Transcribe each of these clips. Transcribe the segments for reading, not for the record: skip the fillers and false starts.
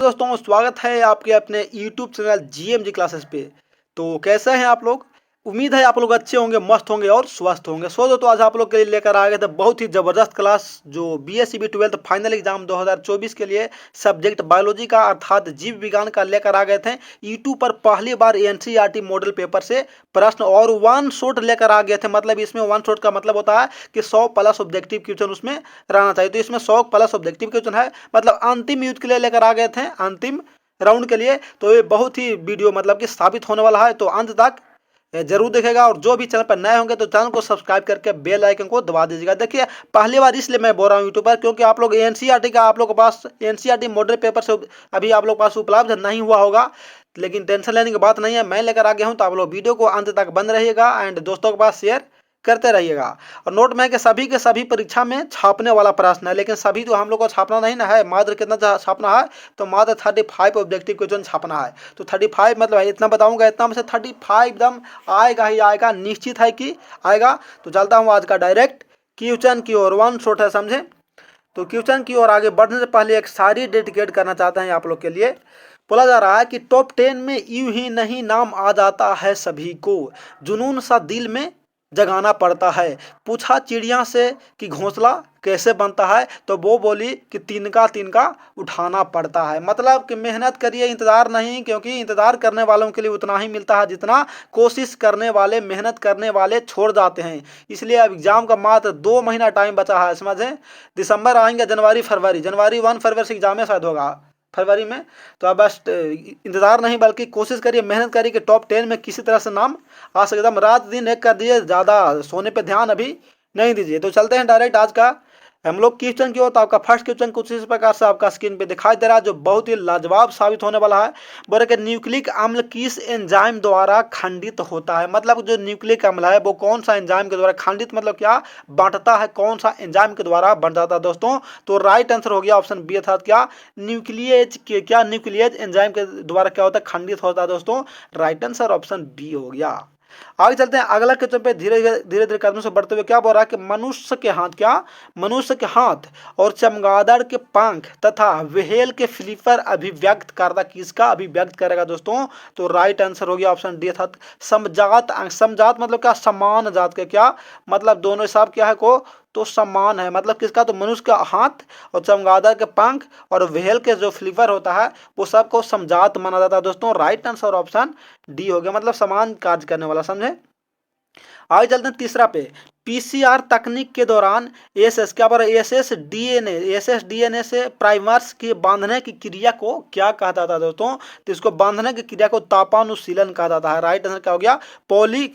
दोस्तों स्वागत है आपके अपने YouTube चैनल GMG क्लासेस पे। तो कैसे हैं आप लोग? उम्मीद है आप लोग अच्छे होंगे, मस्त होंगे और स्वस्थ होंगे। सो दोस्तों आज आप लोग के लिए लेकर आ गए थे बहुत ही ज़बरदस्त क्लास जो BSc 12th फाइनल एग्जाम 2024 के लिए सब्जेक्ट बायोलॉजी का अर्थात जीव विज्ञान का लेकर आ गए थे। YouTube पर पहली बार NCERT मॉडल पेपर से प्रश्न और वन शॉट लेकर आ गए थे। मतलब इसमें वन शॉट का मतलब होता है कि 100 प्लस ऑब्जेक्टिव क्वेश्चन उसमें रहना चाहिए। तो इसमें 100 प्लस ऑब्जेक्टिव क्वेश्चन है, मतलब अंतिम युद्ध के लिए लेकर आ गए थे, अंतिम राउंड के लिए। तो ये बहुत ही वीडियो मतलब कि साबित होने वाला है, तो अंत तक जरूर देखेगा। और जो भी चैनल पर नए होंगे तो चैनल को सब्सक्राइब करके बेल आइकन को दबा दीजिएगा। देखिए पहली बार इसलिए मैं बोल रहा हूँ यूट्यूब पर क्योंकि आप लोग NCERT का आप लोग के पास NCERT मॉडल पेपर से अभी आप लोग के पास उपलब्ध नहीं हुआ होगा, लेकिन टेंशन लेने की बात नहीं है, मैं लेकर आ गया हूँ। तो आप लोग वीडियो को अंत तक बंद रहिएगा एंड दोस्तों के पास शेयर करते रहिएगा। और नोट में कि सभी के सभी परीक्षा में छापने वाला प्रश्न है, लेकिन सभी तो हम लोग को छापना नहीं ना है। मात्र कितना छापना है? तो मात्र 35 ऑब्जेक्टिव क्वेश्चन छापना है। तो 35 मतलब इतना बताऊंगा, इतना में से 35 एकदम आएगा ही आएगा, निश्चित है कि आएगा। तो चलता हूँ आज का डायरेक्ट क्वेश्चन की ओर। वन शॉट है, समझे? तो क्वेश्चन की ओर आगे बढ़ने से पहले एक सारी डेडिकेट करना चाहते हैं आप लोग के लिए। बोला जा रहा है कि टॉप 10 में यूं ही नहीं नाम आ जाता है सभी को, जुनून सा दिल में जगाना पड़ता है। पूछा चिड़िया से कि घोंसला कैसे बनता है, तो वो बोली कि तिनका तिनका उठाना पड़ता है। मतलब कि मेहनत करिए, इंतज़ार नहीं, क्योंकि इंतज़ार करने वालों के लिए उतना ही मिलता है जितना कोशिश करने वाले, मेहनत करने वाले छोड़ जाते हैं। इसलिए अब एग्ज़ाम का मात्र 2 महीना टाइम बचा है, समझें। दिसंबर आएंगे, जनवरी 1 फरवरी से एग्जाम शायद होगा फरवरी में। तो अब बस इंतज़ार नहीं बल्कि कोशिश करिए, मेहनत करिए कि टॉप 10 में किसी तरह से नाम आ सके। एकदम रात दिन एक कर दिए, ज़्यादा सोने पे ध्यान अभी नहीं दीजिए। तो चलते हैं डायरेक्ट आज का हम लोग क्वेश्चन की ओर। तो आपका फर्स्ट क्वेश्चन कुछ इस प्रकार से आपका स्क्रीन पे दिखाई दे रहा है, जो बहुत ही लाजवाब साबित होने वाला है। बोले कि न्यूक्लिक अम्ल किस एंजाइम द्वारा खंडित होता है। मतलब जो न्यूक्लिक अम्ल है वो कौन सा एंजाइम के द्वारा खंडित, मतलब क्या बांटता है, कौन सा एंजाइम के द्वारा बन जाता है दोस्तों। तो राइट आंसर हो गया ऑप्शन बी, अर्थात क्या न्यूक्लियेज के, क्या न्यूक्लियेज एंजाइम के द्वारा क्या होता है, खंडित होता है दोस्तों। राइट आंसर ऑप्शन बी हो गया। आगे चलते हैं अगला क्वेश्चन पे धीरे धीरे कदमों से बढ़ते हुए। क्या बोल रहा है कि मनुष्य के हाथ, क्या मनुष्य के हाथ और चमगादड़ के पंख तथा व्हेल के फ्लिपर अभिव्यक्त करता किसका अभिव्यक्त करेगा दोस्तों। तो राइट आंसर हो गया ऑप्शन डी, अर्थात समजात। समजात मतलब क्या, समान जात के, क्या मतलब दोनों हिसाब क्या है को तो समान है। मतलब किसका, तो मनुष्य का हाथ और चमगादड़ के पंख और व्हेल के जो फ्लिपर होता है वो सबको समजात माना जाता है दोस्तों। राइट आंसर ऑप्शन डी हो गया, मतलब समान कार्य करने वाला, समझे। आगे चलते हैं तीसरा पे। PCR तकनीक के दौरान एसएस, क्या बोला, एसएस डीएनए से प्राइमर्स के बांधने की क्रिया को क्या कहा जाता है दोस्तों। तो इसको बांधने की क्रिया को तापानुशीलन कहा जाता है। राइट आंसर क्या हो गया, पॉली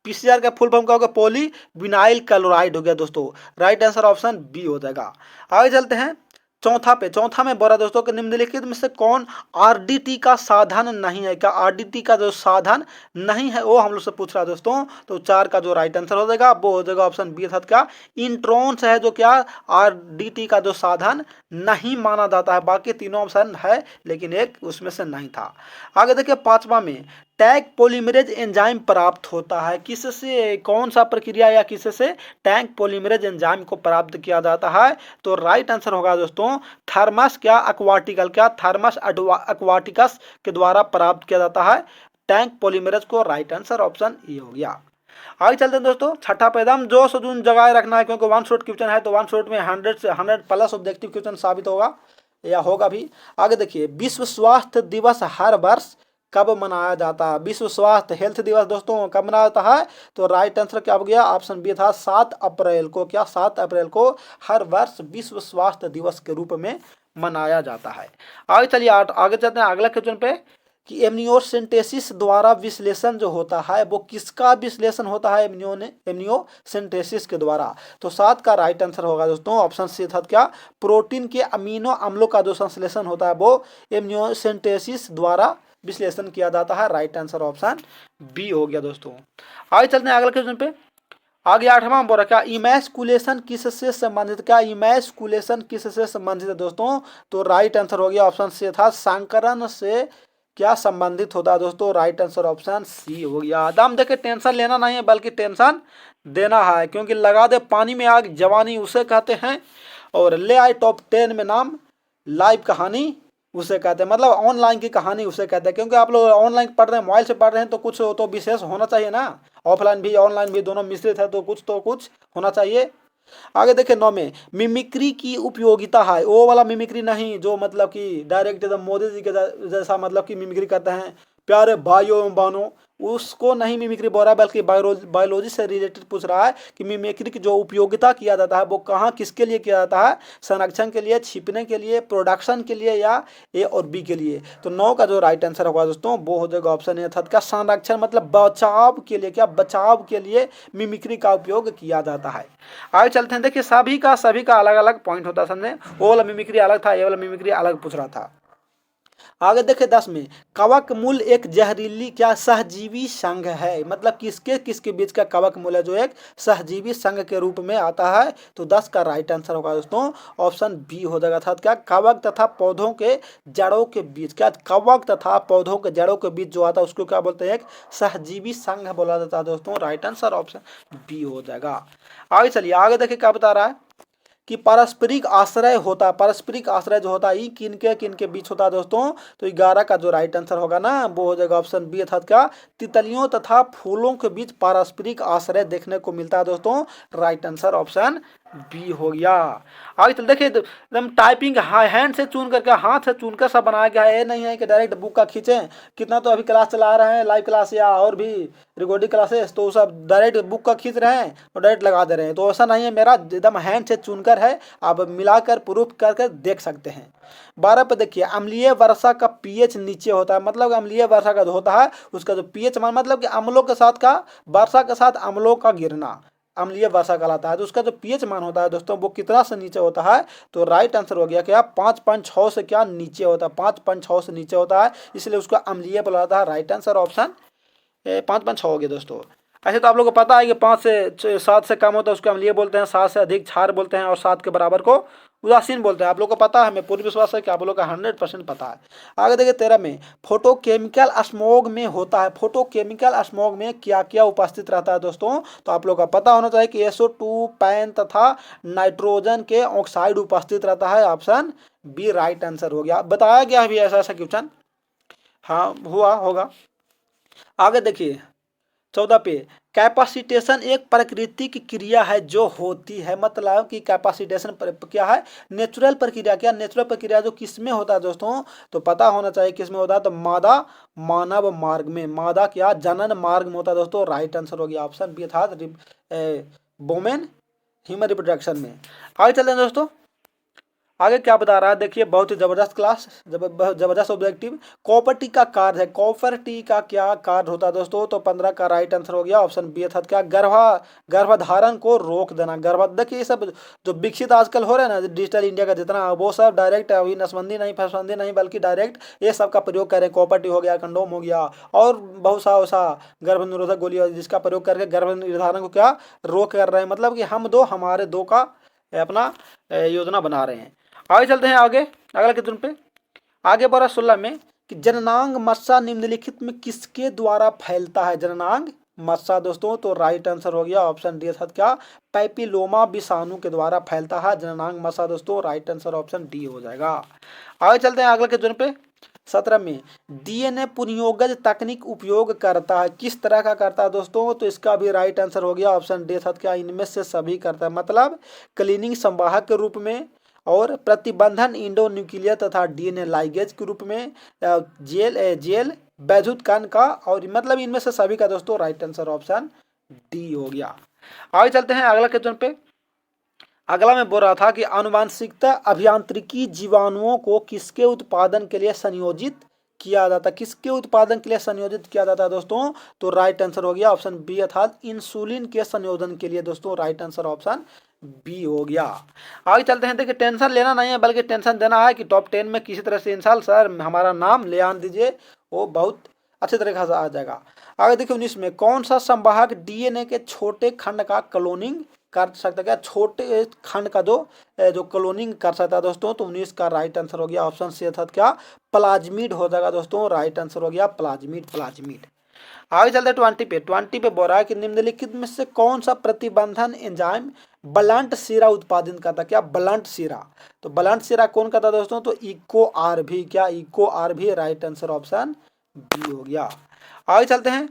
PCR का फुल फॉर्म क्या होगा, पॉली विनाइल क्लोराइड हो गया दोस्तों। राइट आंसर ऑप्शन बी हो जाएगा। आगे चलते हैं चौथा में बोला दोस्तों कि निम्नलिखित में से कौन RDT का साधन नहीं है। क्या RDT का जो साधन नहीं है वो हम लोग से पूछ रहा है दोस्तों। तो 4 का जो राइट आंसर हो जाएगा वो हो जाएगा ऑप्शन बी, अर्थात क्या इंट्रॉन्स है जो क्या RDT का जो साधन नहीं माना जाता है। बाकी तीनों ऑप्शन है लेकिन एक उसमें से नहीं था। आगे देखिए पांचवा में टैग पॉलीमरेज एंजाइम प्राप्त होता है किससे, कौन सा प्रक्रिया या किससे टैग पॉलीमरेज एंजाइम को प्राप्त किया जाता है। तो राइट आंसर होगा दोस्तों थर्मस, क्या अक्वाटिकल, क्या थर्मस अक्वाटिकस के द्वारा प्राप्त किया जाता है टैग पॉलीमरेज को। राइट आंसर ऑप्शन ए हो गया। आगे चलते हैं दोस्तों छठा पे, एकदम जोश जुनून जगाए रखना है क्योंकि वन शॉट क्वेश्चन है, तो वन शॉट में 100 से 100 प्लस ऑब्जेक्टिव क्वेश्चन साबित होगा या होगा भी। आगे देखिए विश्व स्वास्थ्य दिवस हर वर्ष कब मनाया जाता है। विश्व स्वास्थ्य हेल्थ दिवस दोस्तों कब मनाया जाता है। तो राइट आंसर क्या हो गया, ऑप्शन बी था 7 अप्रैल को। क्या 7 अप्रैल को हर वर्ष विश्व स्वास्थ्य दिवस के रूप में मनाया जाता है। आगे चलिए आगे चलते हैं अगला क्वेश्चन पे कि एमनियोसेंटेसिस द्वारा विश्लेषण जो होता है वो किसका विश्लेषण होता है, एमनियोसेंटेसिस के द्वारा। तो 7 का राइट आंसर होगा दोस्तों ऑप्शन सी था, क्या प्रोटीन के अमीनो अम्लों का जो संश्लेषण होता है वो एमनियोसेंटेसिस द्वारा विश्लेषण किया जाता है। राइट आंसर ऑप्शन बी हो गया दोस्तों। आगे चलते हैं अगले क्वेश्चन पे। आगे 8वां बोल रहा क्या इमैस्कुलेशन किससे संबंधित, क्या इमैस्कुलेशन किससे संबंधित है दोस्तों। तो राइट आंसर हो गया ऑप्शन सी था संकरण से क्या संबंधित होता है दोस्तों। राइट आंसर ऑप्शन सी हो गया। दम देखे टेंशन लेना नहीं है बल्कि टेंशन देना है, क्योंकि लगा दे पानी में आग जवानी उसे कहते हैं, और ले आए टॉप 10 में नाम लाइव कहानी उसे कहते हैं, मतलब ऑनलाइन की कहानी उसे कहते हैं, क्योंकि आप लोग ऑनलाइन पढ़ रहे हैं, मोबाइल से पढ़ रहे हैं, तो कुछ तो विशेष होना चाहिए ना। ऑफलाइन भी ऑनलाइन भी दोनों मिश्रित है, तो कुछ होना चाहिए। आगे देखिए 9 में मिमिक्री की उपयोगिता है। वो वाला मिमिक्री नहीं जो मतलब कि डायरेक्ट एकदम मोदी जी के जैसा मतलब कि मिमिक्री करते हैं, प्यारे भाइयों एवं बहनों, उसको नहीं मिमिक्री बोल रहा है, बल्कि बायोलॉजी से रिलेटेड पूछ रहा है कि मिमिक्री की जो उपयोगिता किया जाता है वो कहाँ किसके लिए किया जाता है, संरक्षण के लिए, छिपने के लिए, प्रोडक्शन के लिए, या ए और बी के लिए। तो 9 का जो राइट आंसर होगा दोस्तों वो हो जाएगा ऑप्शन ए का संरक्षण, मतलब बचाव के लिए, क्या बचाव के लिए मिमिक्री का उपयोग किया जाता है। आगे चलते हैं, देखिए सभी का अलग अलग पॉइंट होता है, समझे, वो वाला मिमिक्री अलग था, ये वाला मिमिक्री अलग पूछ रहा था। आगे देखिए 10 में कवक मूल एक जहरीली क्या सहजीवी संघ है, मतलब किसके किसके बीच का कवक मूल है जो एक सहजीवी संघ के रूप में आता है। तो 10 का राइट आंसर होगा दोस्तों ऑप्शन बी हो जाएगा, था क्या कवक तथा पौधों के जड़ों के बीच, क्या कवक तथा पौधों के जड़ों के बीच जो आता है उसको क्या बोलते हैं, एक सहजीवी संघ बोला जाता है दोस्तों। राइट आंसर ऑप्शन बी हो जाएगा। आगे चलिए, आगे देखिए क्या बता रहा है कि पारस्परिक आश्रय होता है, पारस्परिक आश्रय जो होता है ये किनके बीच होता है दोस्तों। तो 11 का जो राइट आंसर होगा ना वो हो जाएगा ऑप्शन बी, अर्थात क्या तितलियों तथा फूलों के बीच पारस्परिक आश्रय देखने को मिलता है दोस्तों। राइट आंसर ऑप्शन बी हो गया। आगे चल देखिए एकदम टाइपिंग हैंड से चुन करके, हाथ से चुनकर सब बनाया गया है, ये नहीं है कि डायरेक्ट बुक का खींचें। कितना तो अभी क्लास चला रहे हैं, लाइव क्लास या और भी रिकॉर्डिंग क्लासेस, तो सब डायरेक्ट बुक का खींच रहे हैं और डायरेक्ट लगा दे रहे हैं, तो ऐसा नहीं है, मेरा एकदम हैंड से चुनकर है, आप मिलाकर प्रूफ करके देख सकते हैं। 12 पे देखिए अम्लीय वर्षा का पीएच नीचे होता है, मतलब अम्लीय वर्षा का जो होता है उसका जो पीएच मान मतलब कि अम्लों के साथ का, वर्षा के साथ अम्लों का गिरना अम्लीय वर्षा कहलाता है। तो उसका जो पीएच मान होता है दोस्तों वो कितना से नीचे होता है। तो राइट आंसर हो गया क्या 5.6 से क्या नीचे होता है, 5.6 से नीचे होता है, इसलिए उसका अम्लीय बोला जाता है। राइट आंसर ऑप्शन 5.6 हो गया दोस्तों। ऐसे तो आप लोगों को पता है कि 5 से 7 से कम होता है उसको अम्लीय बोलते हैं, 7 से अधिक क्षार बोलते हैं, और 7 के बराबर को उदासीन बोलते हैं। आप लोग को पता है, हमें पूर्ण विश्वास है कि आप लोग का 100% पता है। आगे देखिए 13 में फोटोकेमिकल स्मॉग में होता है, फोटोकेमिकल स्मॉग में क्या क्या उपस्थित रहता है दोस्तों। तो आप लोग का पता होना चाहिए कि SO2 पैन तथा नाइट्रोजन के ऑक्साइड उपस्थित रहता है। ऑप्शन बी राइट आंसर हो गया। बताया गया अभी ऐसा ऐसा क्वेश्चन, हाँ हुआ होगा। आगे देखिए 14 पे कैपासिटेशन एक प्राकृतिक क्रिया है जो होती है, मतलब कि कैपासिटेशन क्या है, नेचुरल प्रक्रिया, क्या नेचुरल प्रक्रिया जो किस में होता है दोस्तों। तो पता होना चाहिए किस में होता है, तो मादा मानव मार्ग में, मादा क्या जनन मार्ग में होता है दोस्तों। राइट आंसर हो गया ऑप्शन बी था वोमेन ह्यूमन रिप्रोडक्शन में। आगे चलते हैं दोस्तों, आगे क्या बता रहा है देखिए, बहुत ही जबरदस्त क्लास, जबरदस्त ऑब्जेक्टिव। कॉपर्टी का कार्य है, कॉपर्टी का क्या कार्य होता है दोस्तों। तो 15 का राइट आंसर हो गया ऑप्शन बी था क्या गर्भधारण को रोक देना। देखिए ये सब जो विकसित आजकल हो रहा है ना डिजिटल इंडिया का जितना, वो सब डायरेक्ट अभी नसबंदी नहीं फसबंदी नहीं, बल्कि डायरेक्ट ये सब का प्रयोग करें। कॉपर्टी हो गया, कंडोम हो गया, और बहुत सा वैसा गर्भ निरोधक गोली जिसका प्रयोग करके गर्भ निर्धारण को क्या रोक कर रहे हैं, मतलब कि हम दो हमारे दो का अपना योजना बना रहे हैं। आगे चलते हैं, आगे अगला क्वेश्चन पे आगे बढ़ा 16 में कि जननांग मस्सा निम्नलिखित में किसके द्वारा फैलता है। जननांग मस्सा दोस्तों, तो राइट आंसर हो गया ऑप्शन डी था क्या पैपिलोमा विषाणु के द्वारा फैलता है जननांग मस्सा दोस्तों। राइट आंसर ऑप्शन डी हो जाएगा। आगे चलते हैं अगले क्वेश्चन पे 17 में DNA पुनर्योगज तकनीक उपयोग करता है, किस तरह का करता है दोस्तों। तो इसका भी राइट आंसर हो गया ऑप्शन डी था क्या इनमें से सभी करता है, मतलब क्लीनिंग संवाहक के रूप में, और प्रतिबंधन इंडो न्यूक्लियर तथा DNA लाइगेज के रूप में, जेल वैद्युत कण का, और मतलब इनमें से सभी का दोस्तों। राइट आंसर ऑप्शन डी हो गया। आगे चलते हैं अगला क्वेश्चन पे। अगला मैं बोल रहा था कि आनुवांशिकता अभियांत्रिकी जीवाणुओं को किसके उत्पादन के लिए संयोजित किया जाता है, किसके उत्पादन के लिए संयोजित किया जाता है दोस्तों। तो राइट आंसर हो गया ऑप्शन बी अर्थात इंसुलिन के संयोजन के लिए दोस्तों। राइट आंसर ऑप्शन बी हो गया। आगे चलते हैं, देखिए टेंशन लेना नहीं है बल्कि टेंशन देना है कि टॉप 10 में किसी तरह से इंसान सर हमारा नाम ले आन दीजिए, वो बहुत अच्छे तरीके से आ जाएगा। आगे देखिए 19 में कौन सा संवाहक DNA के छोटे खंड का क्लोनिंग कर सकता है, क्या छोटे खंड का जो क्लोनिंग कर सकता है दोस्तों। तो 19 का राइट आंसर हो गया ऑप्शन सी अर्थात क्या प्लाज्मिड हो जाएगा दोस्तों। राइट आंसर हो गया प्लाज्मिड। आगे चलते हैं 20 पे। 20 पे बोल रहा है कि निम्नलिखित में से कौन सा प्रतिबंधन एंजाइम ब्लंट सीरा उत्पादन करता है। क्या ब्लंट सीरा, तो ब्लंट सीरा कौन करता है दोस्तों, तो इको आर भी। क्या इको आर भी, राइट आंसर ऑप्शन बी हो गया। आगे चलते हैं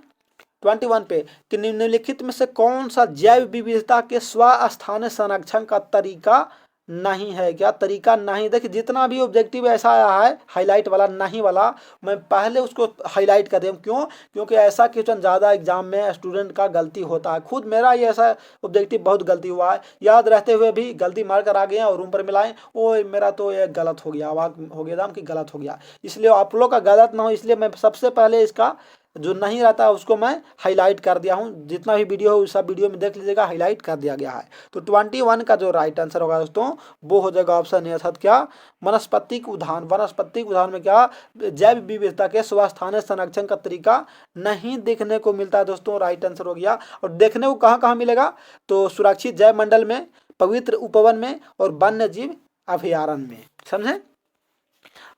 21 पे कि निम्नलिखित में से कौन सा जैव विविधता के स्वस्थानीय संरक्षण का तरीका नहीं है। क्या तरीका नहीं, देखिए जितना भी ऑब्जेक्टिव ऐसा आया है हाईलाइट वाला नहीं वाला, मैं पहले उसको हाईलाइट कर दूँ। क्यों, क्योंकि ऐसा क्वेश्चन ज़्यादा एग्जाम में स्टूडेंट का गलती होता है। खुद मेरा ये ऐसा ऑब्जेक्टिव बहुत गलती हुआ है, याद रहते हुए भी गलती मार कर आ गए और रूम पर मिलाएं, ओ मेरा तो ये गलत हो गया, आवाज़ हो गया दाम कि गलत हो गया। इसलिए आप लोग का गलत ना हो, इसलिए मैं सबसे पहले इसका जो नहीं रहता उसको मैं हाईलाइट कर दिया हूँ। जितना भी वीडियो है सब वीडियो में देख लीजिएगा, हाईलाइट कर दिया गया है। तो 21 का जो राइट आंसर होगा दोस्तों वो हो जाएगा ऑप्शन ए, अर्थात क्या वनस्पतिक उद्यान। वनस्पतिक उद्यान में क्या जैव विविधता के स्वस्थानीय संरक्षण का तरीका नहीं देखने को मिलता है दोस्तों, राइट आंसर हो गया। और देखने को कहाँ कहाँ मिलेगा, तो सुरक्षित जैव मंडल में, पवित्र उपवन में और वन्य जीव अभयारण्य में। समझे।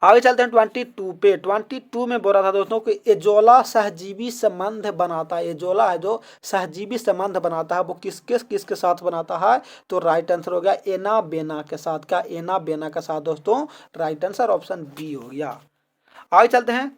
आगे चलते हैं 22 पे। 22 में बोला था दोस्तों कि एजोला सहजीवी संबंध बनाता है। एजोला है जो सहजीवी संबंध बनाता है वो किसके किसके साथ बनाता है, तो राइट आंसर हो गया एना बेना के साथ। क्या एना बेना के साथ दोस्तों, राइट आंसर ऑप्शन बी हो गया। आगे चलते हैं,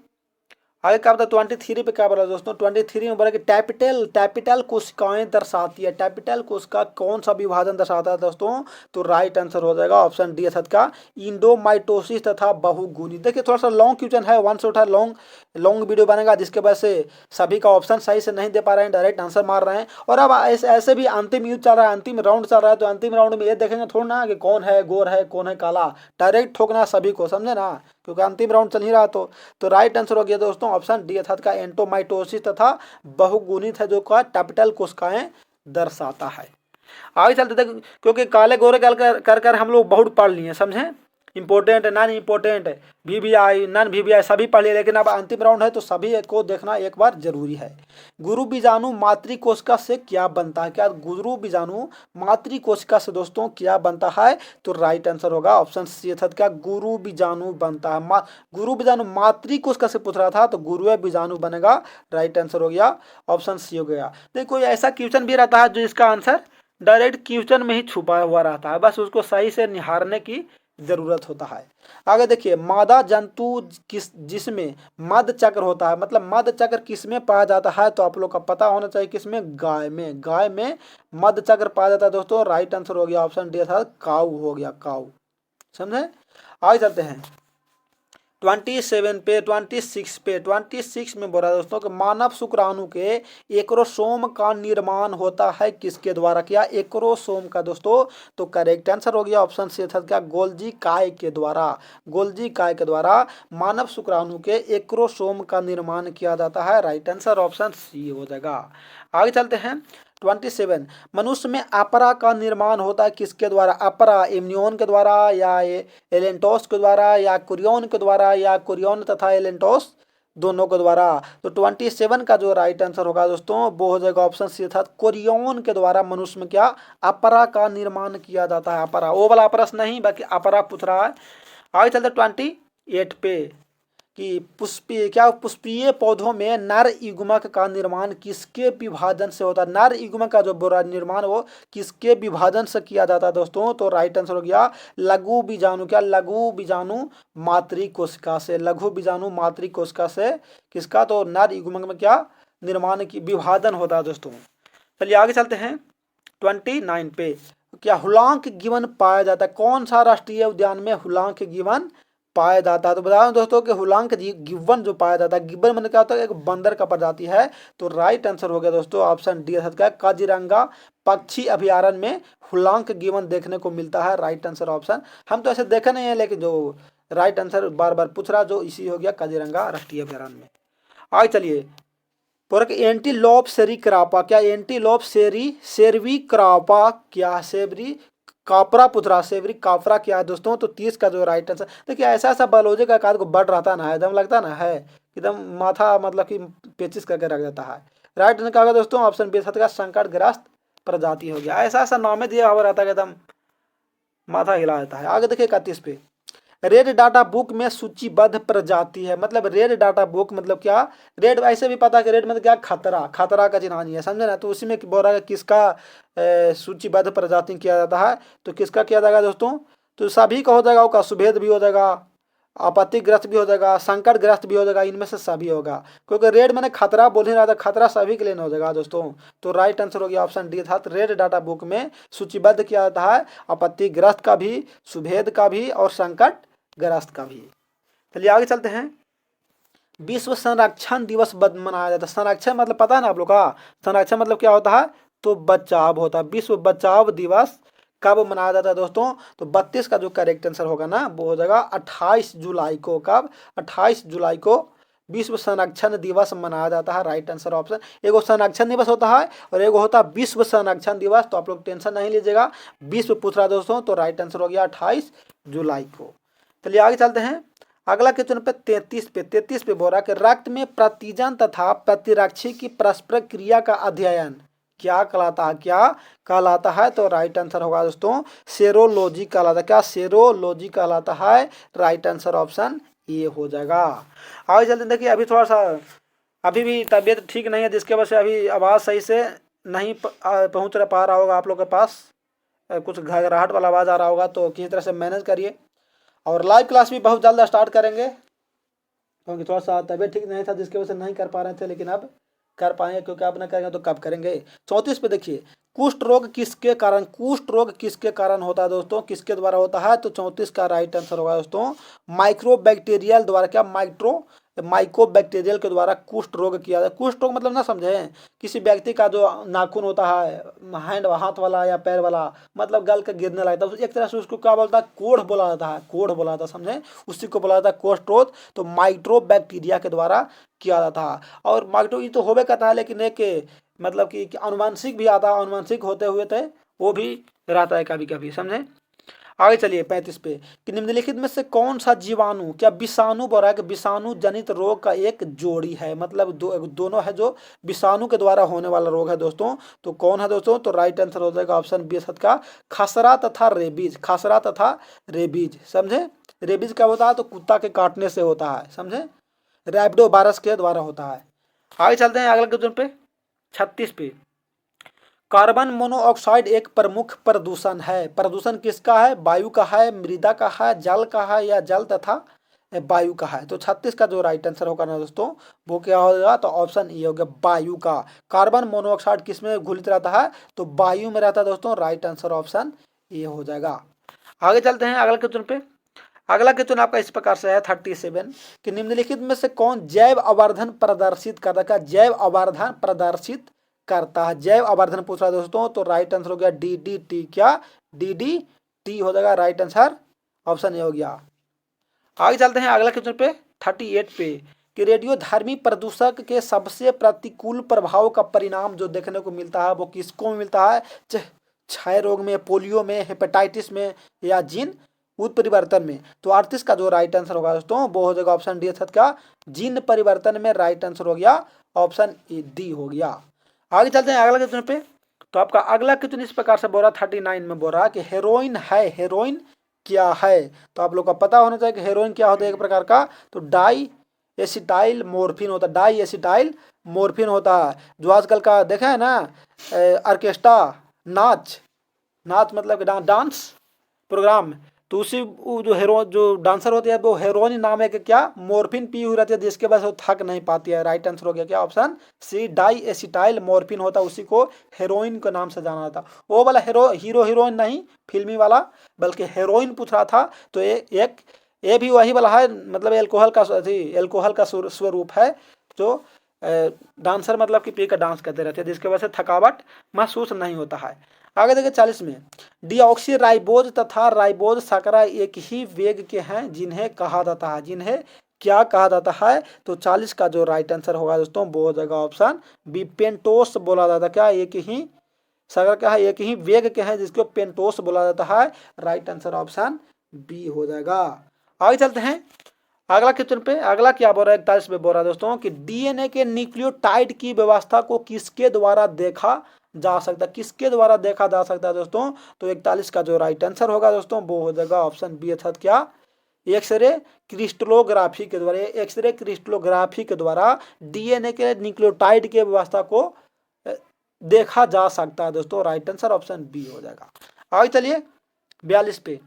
आगे क्या बता 23 पे क्या बोला दोस्तों, 23 में बोला कि टैपिटल कोशिकाएं दर्शाती है। टैपिटल कोशिका कौन सा विभाजन दर्शाता है दोस्तों, तो राइट आंसर हो जाएगा ऑप्शन डी अर्थात का इंडोमाइटोसिस तथा बहुगुनी। देखिए थोड़ा सा लॉन्ग क्वेश्चन है, वन से उठा लॉन्ग वीडियो बनेगा, जिसके वजह से सभी का ऑप्शन सही से नहीं दे पा रहे हैं, डायरेक्ट आंसर मार रहे हैं। और अब ऐसे भी अंतिम युद्ध चल रहा है, अंतिम राउंड चल रहा है, तो अंतिम राउंड में ये देखेंगे थोड़ा ना कि कौन है गोर है कौन है काला, डायरेक्ट ठोकना सभी को, समझे ना, क्योंकि अंतिम राउंड चल ही रहा। तो राइट आंसर हो गया दोस्तों ऑप्शन डी अर्थात का एंटोमाइटोसिस तथा बहुगुणित है जो का कैपिटल कोशिकाएं दर्शाता है। आगे चलते थे, क्योंकि काले गोरे कर हम लोग बहुत पढ़ लिए, समझे, इंपॉर्टेंट है नॉन इंपॉर्टेंट है VVI नॉन VVI सभी पढ़ लिए, लेकिन अब अंतिम राउंड है तो सभी को देखना एक बार जरूरी है। गुरु बीजाणु मातृकोशिका से क्या बनता है। क्या गुरु बीजाणु मातृकोशिका से दोस्तों क्या बनता है, तो राइट आंसर होगा ऑप्शन सी अर्थात क्या गुरु बीजाणु बनता है। गुरु बीजाणु मातृकोशिका से पूछ रहा था तो गुरु बीजाणु बनेगा, राइट आंसर हो गया ऑप्शन सी हो गया। देखो ऐसा क्वेश्चन भी रहता है जो इसका आंसर डायरेक्ट क्वेश्चन में ही छुपा हुआ रहता है, बस उसको सही से निहारने की जरूरत होता है। आगे देखिए मादा जंतु जिसमें मध चक्र होता है, मतलब मध चक्र किसमें पाया जाता है, तो आप लोग का पता होना चाहिए किसमें, गाय में मध चक्र पाया जाता है दोस्तों, राइट आंसर हो गया ऑप्शन डी अर्थात काऊ हो गया, काऊ। समझे। आगे चलते हैं 26 में बोला दोस्तों कि मानव शुक्राणु के एक्रोसोम का निर्माण होता है किसके द्वारा। क्या एक्रोसोम का दोस्तों, तो करेक्ट आंसर हो गया ऑप्शन सी था क्या गोल्जी काय के द्वारा। गोल्जी काय के द्वारा मानव शुक्राणु के एक्रोसोम का निर्माण किया जाता है, राइट आंसर ऑप्शन सी हो जाएगा। आगे चलते हैं 27 मनुष्य में अपरा का निर्माण होता है किसके द्वारा। अपरा इम्यून के द्वारा या एलेंटोस के द्वारा या कुरियन के द्वारा या कुरियन तथा एलेंटोस दोनों के द्वारा। तो 27 का जो राइट आंसर होगा दोस्तों वो हो जाएगा ऑप्शन सी था कुरियन के द्वारा मनुष्य में क्या अपरा का निर्माण किया जाता है। अपरा वो वाला अपरस नहीं बाकी अपरा पूछ रहा है। आगे चलते 28 पे कि पुष्पीय पौधों में नर युग्मक का निर्माण किसके विभाजन से होता है। नर युग्मक का जो निर्माण वो किसके विभाजन से किया जाता है दोस्तों, तो राइट आंसर हो गया लघु बीजाणु। क्या लघु बीजाणु मातृकोशिका से। लघु बीजाणु मातृकोशिका से किसका, तो नर युग्मक में क्या निर्माण की विभाजन होता है दोस्तों। चलिए आगे चलते हैं 29 पे। क्या हुलांक गिवन पाया जाता है, कौन सा राष्ट्रीय उद्यान में हुलांक गिवन पाया जाता है, तो बता दें दोस्तों कि हुलांक गिब्बन जो पाया जाता है, गिब्बन मतलब क्या होता है, एक बंदर का प्रजाति है। तो राइट आंसर हो गया दोस्तों ऑप्शन डी अर्थात क्या काजीरंगा पक्षी अभयारण्य में हुलांक गिब्बन देखने को मिलता है, राइट आंसर ऑप्शन। हम तो ऐसे देखे नहीं है लेकिन जो राइट आंसर बार बार पूछ रहा जो इसी हो गया काजीरंगा राष्ट्रीय अभयारण्य में। आगे चलिए पूरक एंटीलोप सेरिक्रापा। क्या एंटीलोप सेरवी क्रापा क्या सेवरी कापरा पुत्रा सेवरी कापरा क्या है दोस्तों, तो 30 का जो राइट आंसर। देखिए ऐसा ऐसा बायोलॉजी का कार्य को बढ़ रहता ना है, एकदम लगता ना है एकदम माथा मतलब कि पेचिस करके रख देता है। राइट आंसर क्या होगा दोस्तों ऑप्शन बी का संकटग्रस्त प्रजाति हो गया। ऐसा ऐसा नामे दिया हुआ रहता है एकदम माथा हिला देता है। आगे देखिए 31 पे रेड डाटा बुक में सूचीबद्ध प्रजाति है। मतलब रेड डाटा बुक मतलब क्या, रेड ऐसे भी पता है कि रेड मतलब क्या, खतरा, खतरा का चिन्हानी है, समझे ना। तो उसी में बोल रहा है किसका सूचीबद्ध प्रजाति किया जाता है, तो किसका किया जाएगा दोस्तों, तो सभी का हो जाएगा, उसका सुभेद भी हो जाएगा, आपत्तिग्रस्त भी हो जाएगा, संकटग्रस्त भी हो जाएगा, इनमें से सभी होगा, क्योंकि रेड मैंने खतरा बोल ही रहा था, खतरा सभी के लिए नहीं हो जाएगा दोस्तों। तो राइट आंसर हो गया ऑप्शन डी था, रेड डाटा बुक में सूचीबद्ध किया जाता है आपत्तिग्रस्त का भी, सुभेद का भी और संकटग्रस्त का भी। चलिए आगे चलते हैं। विश्व संरक्षण दिवस मनाया जाता है। संरक्षण मतलब पता है ना आप लोग का, संरक्षण मतलब क्या होता है, तो बचाव होता है। विश्व बचाव दिवस कब मनाया जाता है दोस्तों, तो 32 का जो करेक्ट आंसर होगा ना वो हो जाएगा 28 जुलाई को। कब, 28 जुलाई को विश्व संरक्षण दिवस मनाया जाता है। राइट आंसर ऑप्शन, एगो संरक्षण दिवस होता है और एगो होता है विश्व संरक्षण दिवस। तो आप लोग टेंशन नहीं लीजिएगा, विश्व पूछ रहा है दोस्तों, तो राइट आंसर हो गया 28 जुलाई को। चलिए आगे चलते हैं। अगला क्वेश्चन पे 33 पे बोल रहा कि रक्त में प्रतिजन तथा प्रतिरक्षी की परस्पर क्रिया का अध्ययन क्या कहलाता है, क्या कहलाता है, तो राइट आंसर होगा दोस्तों सेरोलॉजी कहलाता है। क्या, सेरोलॉजी कहलाता है। राइट आंसर ऑप्शन ये हो जाएगा। आगे चलते देखिए, अभी थोड़ा सा अभी भी तबीयत ठीक नहीं है, जिसके वजह से अभी आवाज़ सही से नहीं पहुंच पा रहा होगा आप लोग के पास, कुछ घबराहट वाला आवाज़ आ रहा होगा, तो किसी तरह से मैनेज करिए। और लाइव क्लास भी बहुत जल्द स्टार्ट करेंगे, क्योंकि थोड़ा सा तबीयत ठीक नहीं था, जिसकी वजह से नहीं कर पा रहे थे, लेकिन अब कर पाएंगे, क्योंकि अब न करेंगे तो कब करेंगे। 34 पे देखिए, कुष्ठ रोग किसके कारण, कुष्ठ रोग किसके कारण होता है दोस्तों, किसके द्वारा होता है, तो 34 का राइट आंसर होगा दोस्तों माइक्रोबैक्टीरियल द्वारा। क्या, माइकोबैक्टीरियल के द्वारा कुष्ठ रोग किया जाता है। कुष्ठ रोग मतलब ना समझे, किसी व्यक्ति का जो नाखून होता है, हैंड हाथ वाला या पैर वाला, मतलब गल के गिरने लगता है, एक तरह से उसको क्या बोलता है, कोढ़ बोला जाता है, कोढ़ बोला जाता है, समझे, उसी को बोला जाता है कुष्ठ रोग। तो माइक्रोबैक्टीरिया के द्वारा किया जाता है। और माइक्रो ये तो होबे करता है, लेकिन एक मतलब कि अनुवांशिक भी आता है, अनुवांशिक होते हुए थे वो भी रहता है कभी कभी, समझे। आगे चलिए 35 पे कि निम्नलिखित में से कौन सा जीवाणु, क्या विषाणु बोल रहा है कि विषाणु जनित रोग का एक जोड़ी है, मतलब दोनों है जो विषाणु के द्वारा होने वाला रोग है दोस्तों। तो कौन है दोस्तों, तो राइट आंसर हो जाएगा ऑप्शन बी का खसरा तथा रेबीज, खसरा तथा रेबीज, समझे। रेबीज क्या होता है, तो कुत्ता के काटने से होता है, समझे, रैबिडो वायरस के द्वारा होता है। आगे चलते हैं अगले क्वेश्चन पे 36 पे। कार्बन मोनोऑक्साइड एक प्रमुख प्रदूषण है। प्रदूषण किसका है, वायु का है, मृदा का है, जल का है, या जल तथा वायु का है। तो 36 का जो राइट आंसर होगा ना दोस्तों वो क्या होगा, तो ऑप्शन ए हो गया वायु का। कार्बन मोनोऑक्साइड किस में घुलित रहता है, तो वायु में रहता है दोस्तों। राइट आंसर ऑप्शन ए हो जाएगा। आगे चलते हैं अगले क्वेश्चन पे। अगला क्वेश्चन आपका इस प्रकार से है 37 कि निम्नलिखित में से कौन जैव आवर्धन प्रदर्शित करता है, जैव आवर्धन प्रदर्शित करता है, जैव आवर्धन पूछ रहा है दोस्तों। तो राइट आंसर हो गया DDT। क्या, DDT हो जाएगा। राइट आंसर ऑप्शन ए हो गया। आगे चलते हैं अगला क्वेश्चन पे 38 पे कि रेडियोधर्मी प्रदूषक के सबसे प्रतिकूल प्रभाव का परिणाम जो देखने को मिलता है वो किसको मिलता है, क्षय रोग में, पोलियो में, हेपेटाइटिस में, या जीन उत्परिवर्तन में। तो 38 का जो राइट आंसर होगा दोस्तों वो हो जाएगा ऑप्शन डी का जीन परिवर्तन में। राइट आंसर हो गया ऑप्शन डी हो गया। आगे चलते हैं अगला क्वेश्चन पे। तो आपका अगला क्वेश्चन इस प्रकार से बोल रहा 39 में बोल रहा कि हेरोइन है, हेरोइन क्या है। तो आप लोग को पता होना चाहिए कि हेरोइन क्या होता है, एक प्रकार का तो डाई एसिटाइल मोर्फिन होता है, डाई एसिटाइल मोर्फिन होता है। जो आजकल का देखा है ना ऑर्केस्ट्रा नाच, नाच मतलब डांस प्रोग्राम, तो उसी वो जो डांसर होती है वो हेरोइन नाम है कि क्या, मोर्फिन पी हुई रहती है, जिसके वजह से वो थक नहीं पाती है। राइट आंसर हो गया क्या, option C diacetylmorphine होता है, उसी को हेरोइन के नाम से जाना जाता। वो वाला हीरो हीरोइन नहीं फिल्मी वाला, बल्कि हेरोइन पूछ रहा था। तो ये भी वही वाला है, मतलब एल्कोहल का स्वरूप है जो डांसर मतलब कि पी कर डांस करते रहते हैं, जिसकी वजह से थकावट महसूस नहीं होता है। आगे देखिए 40 में डीऑक्सी राइबोज तथा राइबोज शकरा एक ही वेग के हैं जिन्हें कहा जाता है, जिन्हें क्या कहा जाता है। तो 40 का जो राइट आंसर होगा दोस्तों वो हो जाएगा ऑप्शन बी पेंटोस बोला जाता है। क्या, एक ही शकरा क्या है, एक ही वेग के हैं जिसको पेंटोस बोला जाता है। राइट आंसर ऑप्शन बी हो जाएगा। आगे चलते हैं अगला क्वेश्चन पे। अगला क्या बोल रहा है 41 में बोल रहा है दोस्तों कि डीएनए के न्यूक्लियोटाइड की व्यवस्था को किसके द्वारा देखा जा सकता है, किसके द्वारा देखा जा सकता है दोस्तों। तो 41 का जो राइट आंसर होगा दोस्तों वो हो जाएगा ऑप्शन बी अर्थात क्या एक्सरे क्रिस्टलोग्राफी के द्वारा, एक्सरे क्रिस्टलोग्राफी के द्वारा डीएनए के न्यूक्लियोटाइड के व्यवस्था को देखा जा सकता है दोस्तों। राइट आंसर ऑप्शन बी हो जाएगा। आगे चलिए 42 पे,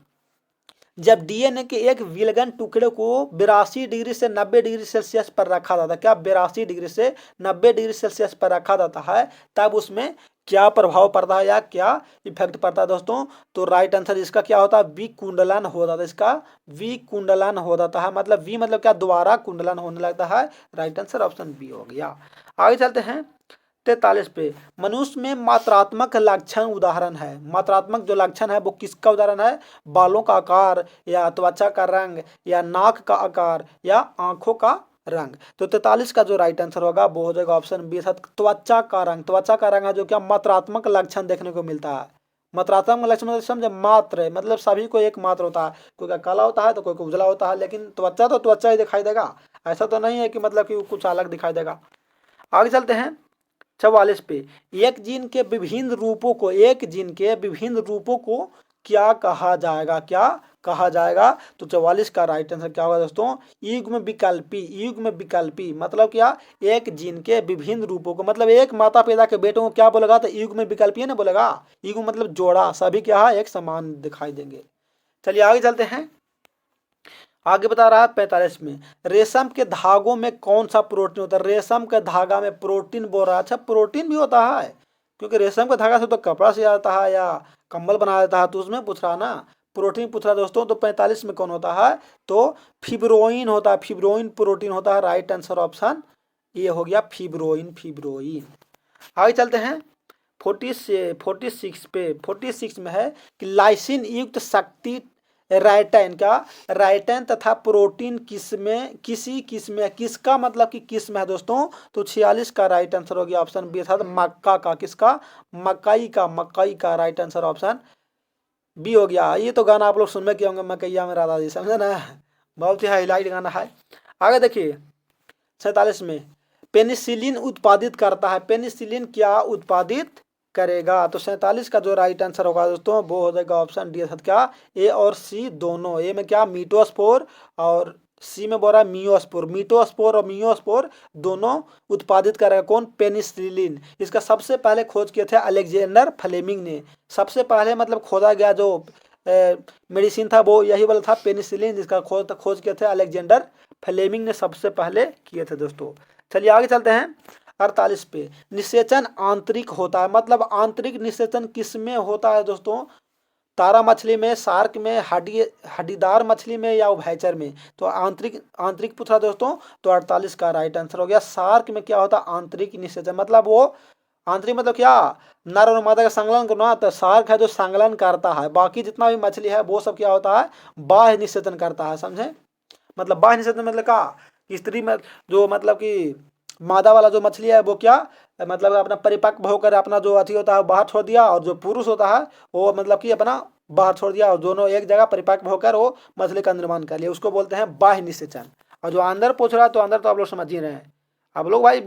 जब डीएनए के एक विलगन टुकड़े को 82 डिग्री से 90 डिग्री सेल्सियस पर रखा जाता है, क्या 82 डिग्री से 90 डिग्री सेल्सियस पर रखा जाता है, तब उसमें क्या प्रभाव पड़ता है या क्या इफेक्ट पड़ता है दोस्तों। तो राइट आंसर इसका क्या होता है, विकुंडलन हो जाता है, इसका विकुंडलन हो जाता है, मतलब वी मतलब क्या, द्वारा कुंडलन होने लगता है। राइट आंसर ऑप्शन बी हो गया। आगे चलते हैं 43 पे, मनुष्य में मात्रात्मक लक्षण उदाहरण है, मात्रात्मक जो लक्षण है वो किसका उदाहरण है, बालों का आकार या त्वचा का रंग या नाक का आकार या आंखों का रंग। तो 43 का जो राइट आंसर होगा वो हो जाएगा ऑप्शन बी, त्वचा का रंग। त्वचा का रंग है जो क्या मात्रात्मक लक्षण देखने को मिलता है। मात्रात्मक लक्षण मतलब समझे, मात्र मतलब सभी को एक मात्र होता है, कोई का काला होता है तो कोई को उजला होता है, लेकिन त्वचा तो त्वचा ही दिखाई देगा, ऐसा तो नहीं है कि मतलब कि कुछ अलग दिखाई देगा। आगे चलते हैं 44 पे, एक जीन के विभिन्न रूपों को, एक जीन के विभिन्न रूपों को क्या कहा जाएगा, क्या कहा जाएगा। तो 44 का राइट आंसर क्या होगा दोस्तों, युग्म विकल्पी। युग्म विकल्पी मतलब क्या, एक जीन के विभिन्न रूपों को, मतलब एक माता पिता के बेटों को क्या बोलेगा, तो युग्म विकल्पी ना बोलेगा। युग्म मतलब जोड़ा, सभी क्या है एक समान दिखाई देंगे। चलिए आगे चलते हैं, आगे बता रहा है 45 में, रेशम के धागों में कौन सा प्रोटीन होता है। रेशम के धागा में प्रोटीन बोल रहा है, अच्छा प्रोटीन भी होता है, क्योंकि रेशम का धागा से तो कपड़ा सिया जाता है या कंबल बनाया जाता है, तो उसमें पूछ रहा ना, प्रोटीन पूछ रहा दोस्तों। तो 45 में कौन होता है, तो फिब्रोइन होता है, फिब्रोइन प्रोटीन होता है। राइट आंसर ऑप्शन ये हो गया, फिब्रोइन, फिब्रोइन। आगे चलते हैं 46 पे, 46 में है कि लाइसिन युक्त शक्ति राइटैन का, राइटैन तथा प्रोटीन किसमें, किसी किस्म, किसका मतलब कि किस्म है दोस्तों। तो 46 का राइट आंसर हो गया ऑप्शन बी, अर्थात मक्का का, किसका, मकई का, मकई का। राइट आंसर ऑप्शन बी हो गया। ये तो गाना आप लोग सुन में किए होंगे, मकैया में राधा जी, समझे ना, बहुत ही हाईलाइट गाना है। आगे देखिए 47 में, पेनिसिलिन उत्पादित करता है, पेनिसिलिन क्या उत्पादित करेगा। तो 47 का जो राइट आंसर होगा दोस्तों वो हो जाएगा ऑप्शन डी, अर्थात क्या, ए और सी दोनों। ए में क्या, मीटोस्पोर, और सी में बोल रहा है मियोस्पोर। मीटोस्पोर और मियोस्पोर दोनों उत्पादित करेगा कौन, पेनिसिलिन। इसका सबसे पहले खोज किए थे अलेक्जेंडर फ्लेमिंग ने, सबसे पहले मतलब खोजा गया जो मेडिसिन था वो यही वाला था पेनिसिलिन, जिसका खोज किए थे अलेक्जेंडर फ्लेमिंग ने, सबसे पहले किए थे दोस्तों। चलिए आगे चलते हैं 48 पे, निषेचन आंतरिक होता है, मतलब आंतरिक निषेचन किस में होता है दोस्तों, तारा मछली में, शार्क में, हड्डीदार मछली में या उभयचर में। तो आंतरिक, आंतरिक पूछा दोस्तों, तो 48 का राइट आंसर हो गया। शार्क में क्या होता है, आंतरिक निषेचन, मतलब वो आंतरिक मतलब क्या, नर और मादा का संलग्न करना। तो शार्क है जो संलग्न करता है, बाकी जितना भी मछली है वो सब क्या होता है, बाह्य निषेचन करता है, समझे। मतलब बाह्य निषेचन मतलब क्या, स्त्री में जो मतलब कि मादा वाला जो मछली है वो क्या, मतलब अपना परिपक्व होकर अपना जो अथी होता है बाहर छोड़ दिया, और जो पुरुष होता है वो मतलब कि अपना बाहर छोड़ दिया, और दोनों एक जगह परिपक्व होकर वो मछली का निर्माण कर लिया, उसको बोलते हैं बाह्य निषेचन। और जो अंदर पूछ रहा है, तो अंदर तो आप लोग समझ ही रहे हैं, आप लोग भाई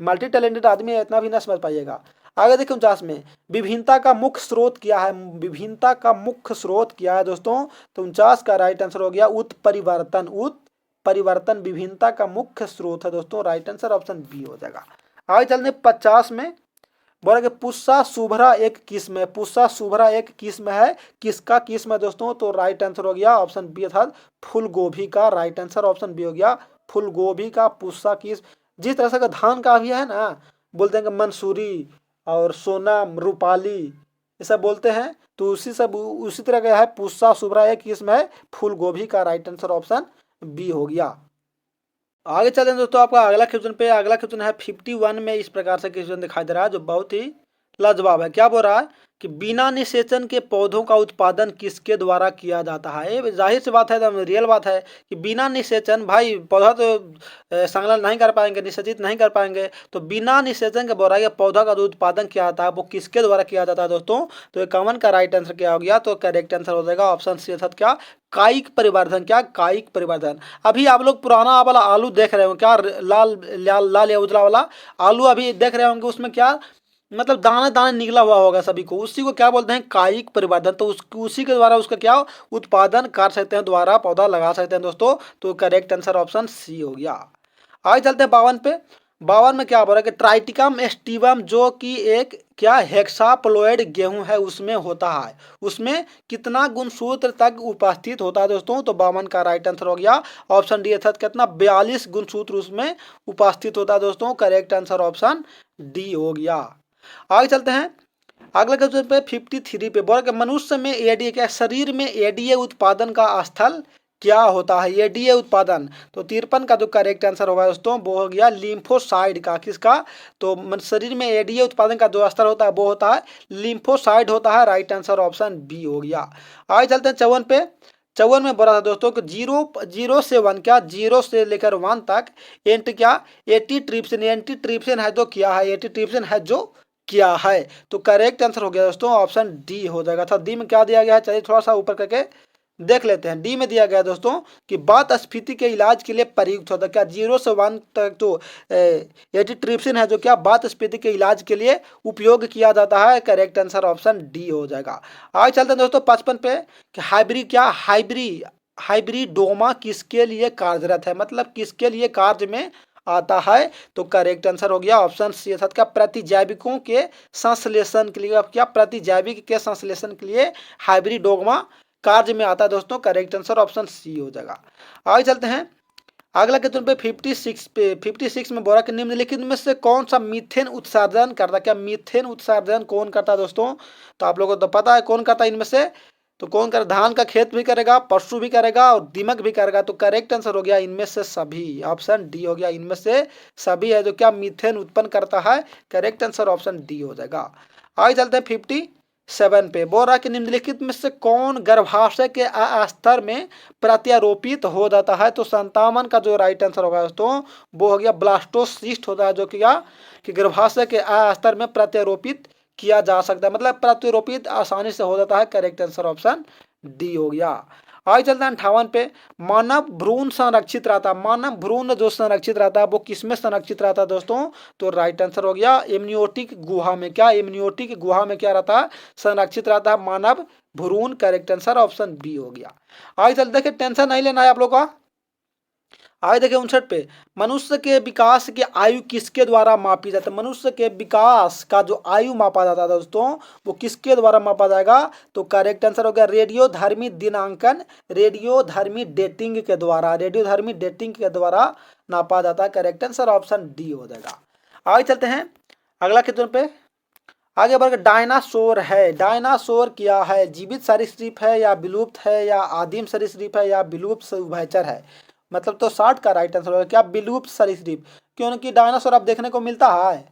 मल्टी टैलेंटेड आदमी है, इतना भी ना समझ पाइएगा। आगे देखिए 49 में, विभिन्नता का मुख्य स्रोत क्या है, विभिन्नता का मुख्य स्रोत क्या है दोस्तों। तो 49 का राइट आंसर हो गया उत्परिवर्तन, उत्परिवर्तन विभिन्नता का मुख्य स्रोत है दोस्तों। राइट आंसर ऑप्शन बी हो जाएगा। आगे चलते 50 में, बोला कि पुस्सा शुभ्रा एक किस्म है, पुस्सा शुभ्रा एक किस्म है, किसका किस्म है दोस्तों। तो राइट आंसर हो गया ऑप्शन बी, अर्थात फूल गोभी का। राइट आंसर ऑप्शन बी हो गया, फूल गोभी का पुस्सा किस्म। जिस तरह से का धान का भी है ना, बोलते हैं कि मंसूरी और सोनम, रूपाली, ये सब बोलते हैं, तो उसी तरह का है पुस्सा शुभ्रा एक किस्म है फूल गोभी का। राइट आंसर ऑप्शन बी हो गया। आगे चलते हैं दोस्तों आपका अगला क्वेश्चन पे। अगला क्वेश्चन है 51 में, इस प्रकार से क्वेश्चन दिखाई दे रहा है जो बहुत ही लाजवाब है। क्या बोल रहा है कि बिना निषेचन के पौधों का उत्पादन किसके द्वारा किया जाता है। ये जाहिर सी बात है, एकदम रियल बात है कि बिना निषेचन भाई पौधा तो संलग्न नहीं कर पाएंगे, निषेचित नहीं कर पाएंगे। तो बिना निषेचन के बोल रहा है कि पौधा का जो उत्पादन किया जाता है वो किसके द्वारा किया जाता है दोस्तों। तो 51 का राइट आंसर क्या हो गया, तो करेक्ट आंसर हो जाएगा ऑप्शन सी, अर्थात क्या, कायिक परिवर्धन। क्या, कायिक परिवर्धन। अभी आप लोग पुराना वाला आलू देख रहे हो क्या, लाल लाल लाल या उजला वाला आलू अभी देख रहे होंगे, उसमें क्या मतलब दाने दाने निकला हुआ होगा सभी को, उसी को क्या बोलते हैं, कायिक परिवर्धन। तो उसी के द्वारा उसका क्या उत्पादन कर सकते हैं, द्वारा पौधा लगा सकते हैं दोस्तों। तो करेक्ट आंसर ऑप्शन सी हो गया। आगे चलते हैं 52 पे। 52 में क्या बोल रहा है कि ट्राइटिकम एस्टिवम जो कि एक क्या हेक्साप्लोइड गेहूं है उसमें होता है, उसमें कितना गुणसूत्र तक उपस्थित होता है दोस्तों। तो 52 का राइट आंसर हो गया ऑप्शन डी, अर्थात कितना 42 गुणसूत्र उसमें उपस्थित होता है दोस्तों। करेक्ट आंसर ऑप्शन डी हो गया। आगे चलते हैं अगले क्वेश्चन पे 53 पे। बोला कि मनुष्य में एडीए क्या, शरीर में एडीए उत्पादन का स्थल क्या होता है, एडीए उत्पादन। तो 53 का जो करेक्ट आंसर होगा दोस्तों वो हो गया लिम्फोसाइड का। किसका, तो शरीर में एडीए उत्पादन का जो स्थल होता है वो होता है लिम्फोसाइड होता है। राइट आंसर ऑप्शन बी हो गया। आगे चलते हैं 54 पे। 54 में बोला था दोस्तों कि जीरो से 1 क्या, 0 से लेकर 1 तक एंटी ट्रिप्सिन, एंटी ट्रिप्सिन है जो क्या है, एंटी ट्रिप्सिन है जो क्या है। तो करेक्ट आंसर हो गया दोस्तों ऑप्शन डी हो जाएगा। था डी में क्या दिया गया है, चलिए थोड़ा सा ऊपर करके देख लेते हैं। डी में दिया गया है दोस्तों कि वात स्फीति के इलाज के लिए प्रयुक्त होता है। क्या 0 से 1 तक तो एटीट्रिप्सिन है जो क्या वात स्फीति के इलाज के लिए उपयोग किया जाता है। करेक्ट आंसर ऑप्शन डी हो जाएगा। आगे चलते हैं दोस्तों 55 पे कि हाइब्रिडोमा किसके लिए कार्यरत है, मतलब किसके लिए कार्य में आता है। तो करेक्ट आंसर हो गया ऑप्शन सी, अर्थात क्या प्रतिजैविकों के संश्लेषण के लिए, क्या प्रतिजैविक के संश्लेषण के लिए हाइब्रिडोमा कार्य में आता है दोस्तों। करेक्ट आंसर ऑप्शन सी हो जाएगा। आगे चलते हैं अगला क्वेश्चन पे 56 में बोला कि निम्नलिखित में से कौन सा मीथेन उत्सर्जन करता है। क्या मीथेन उत्सर्जन कौन करता है दोस्तों, तो आप लोगों को तो पता है कौन करता है इनमें से। तो कौन कर, धान का खेत भी करेगा, पशु भी करेगा और दीमक भी करेगा। तो करेक्ट आंसर हो गया इनमें से सभी, ऑप्शन डी हो गया। इनमें से सभी है जो क्या मीथेन उत्पन्न करता है। करेक्ट आंसर ऑप्शन डी हो जाएगा। आगे चलते हैं 57 पे। बोल रहा है कि निम्नलिखित में से कौन गर्भाशय के स्तर में प्रत्यारोपित हो जाता है। तो 57 का जो राइट आंसर होगा दोस्तों वो हो गया ब्लास्टोसिस्ट होता है, जो कि गर्भाशय के स्तर में प्रत्यारोपित किया जा सकता है, मतलब प्रत्यारोपित आसानी से हो जाता है। करेक्ट आंसर ऑप्शन डी हो गया। आगे चलते हैं 58 पे। मानव भ्रूण संरक्षित रहता है, मानव भ्रूण जो संरक्षित रहता है वो किसमें संरक्षित रहता है दोस्तों। तो राइट आंसर हो गया एमनियोटिक गुहा में। क्या एमनियोटिक गुहा में क्या रहता है, संरक्षित रहता है मानव भ्रूण। करेक्ट आंसर ऑप्शन बी हो गया। आगे चलते देखिए, टेंशन नहीं लेना है आप लोग का। आगे देखिए 59 पे। मनुष्य के विकास की आयु किसके द्वारा मापी जाती है, मनुष्य के विकास का जो आयु मापा जाता है दोस्तों वो किसके द्वारा मापा जाएगा। तो करेक्ट आंसर हो गया रेडियोधर्मी दिनांकन, रेडियोधर्मी डेटिंग के द्वारा, रेडियोधर्मी डेटिंग के द्वारा नापा जाता है। करेक्ट आंसर ऑप्शन डी हो जाएगा। आगे चलते हैं अगला क्वेश्चन पे। आगे बढ़कर डायनासोर है, डायनासोर क्या है, जीवित सरीसृप है या विलुप्त है या आदिम सरीसृप है या विलुप्त उभयचर है। मतलब तो 60 का राइट आंसर होगा क्या विलुप्त सरीसृप, क्योंकि डायनासोर अब देखने को मिलता है,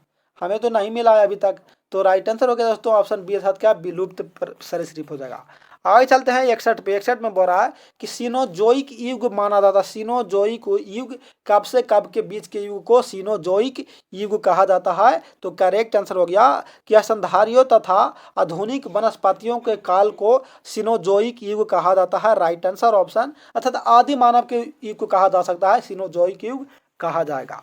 हमें तो नहीं मिला है अभी तक। तो राइट आंसर हो गया दोस्तों ऑप्शन बी, अर्थात क्या विलुप्त सरीसृप हो जाएगा। आगे चलते हैं 61 पे। 61 में बोल रहा है कि सीनोजोइक युग माना जाता है, सीनोजोइक युग कब से कब के बीच के युग को सीनोजोइक युग कहा जाता है। तो करेक्ट आंसर हो गया कि स्तनधारियों तथा आधुनिक वनस्पतियों के काल को सीनोजोइक युग कहा जाता है। राइट आंसर ऑप्शन, अर्थात आदि मानव के युग को कहा जा सकता है, सीनोजोइक युग कहा जाएगा।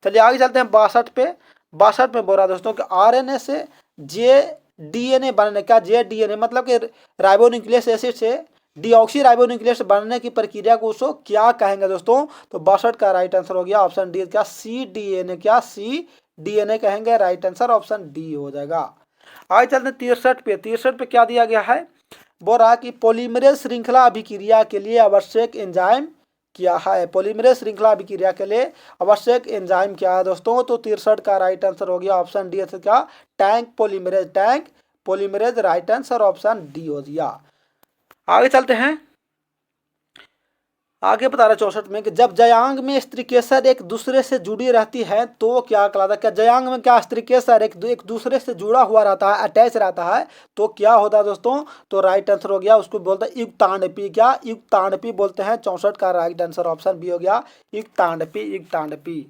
चलिए आगे चलते हैं 62 पे। 62 में बोल रहा है दोस्तों कि आरएनए से जे डीएनए बनने का, जे डीएनए मतलब कि राइबोन्यूक्लियस एसिड से डीऑक्सी राइबोन्यूक्लियस बनने की प्रक्रिया को उसको क्या कहेंगे दोस्तों। तो 62 का राइट आंसर हो गया ऑप्शन डी, क्या सी डीएनए, क्या सी डीएनए कहेंगे। राइट आंसर ऑप्शन डी हो जाएगा। आगे चलते हैं 63 पे। 63 पे क्या दिया गया है, बोल रहा कि पॉलीमरेज श्रृंखला अभिक्रिया के लिए आवश्यक एंजाइम क्या है, पॉलीमरेज श्रृंखला अभिक्रिया के लिए आवश्यक एंजाइम क्या है दोस्तों। तो 63 का राइट आंसर हो गया ऑप्शन डी, क्या tank polymerase, tank polymerase. Right answer option D हो गया। आगे चलते हैं, आगे बता रहा 64 में कि जब जयांग में स्त्रीकेसर एक दूसरे से जुड़ी रहती है तो क्या कहलाता है। क्या जयांग में क्या स्त्रीकेसर एक दूसरे से जुड़ा हुआ रहता है, अटैच रहता है, तो क्या होता है दोस्तों। तो राइट आंसर हो गया, उसको बोलते हैं युक्तांडपी, क्या युक्तांडपी बोलते हैं। 64 का राइट आंसर ऑप्शन बी हो गया युक्तांडपी, युक्तांडपी।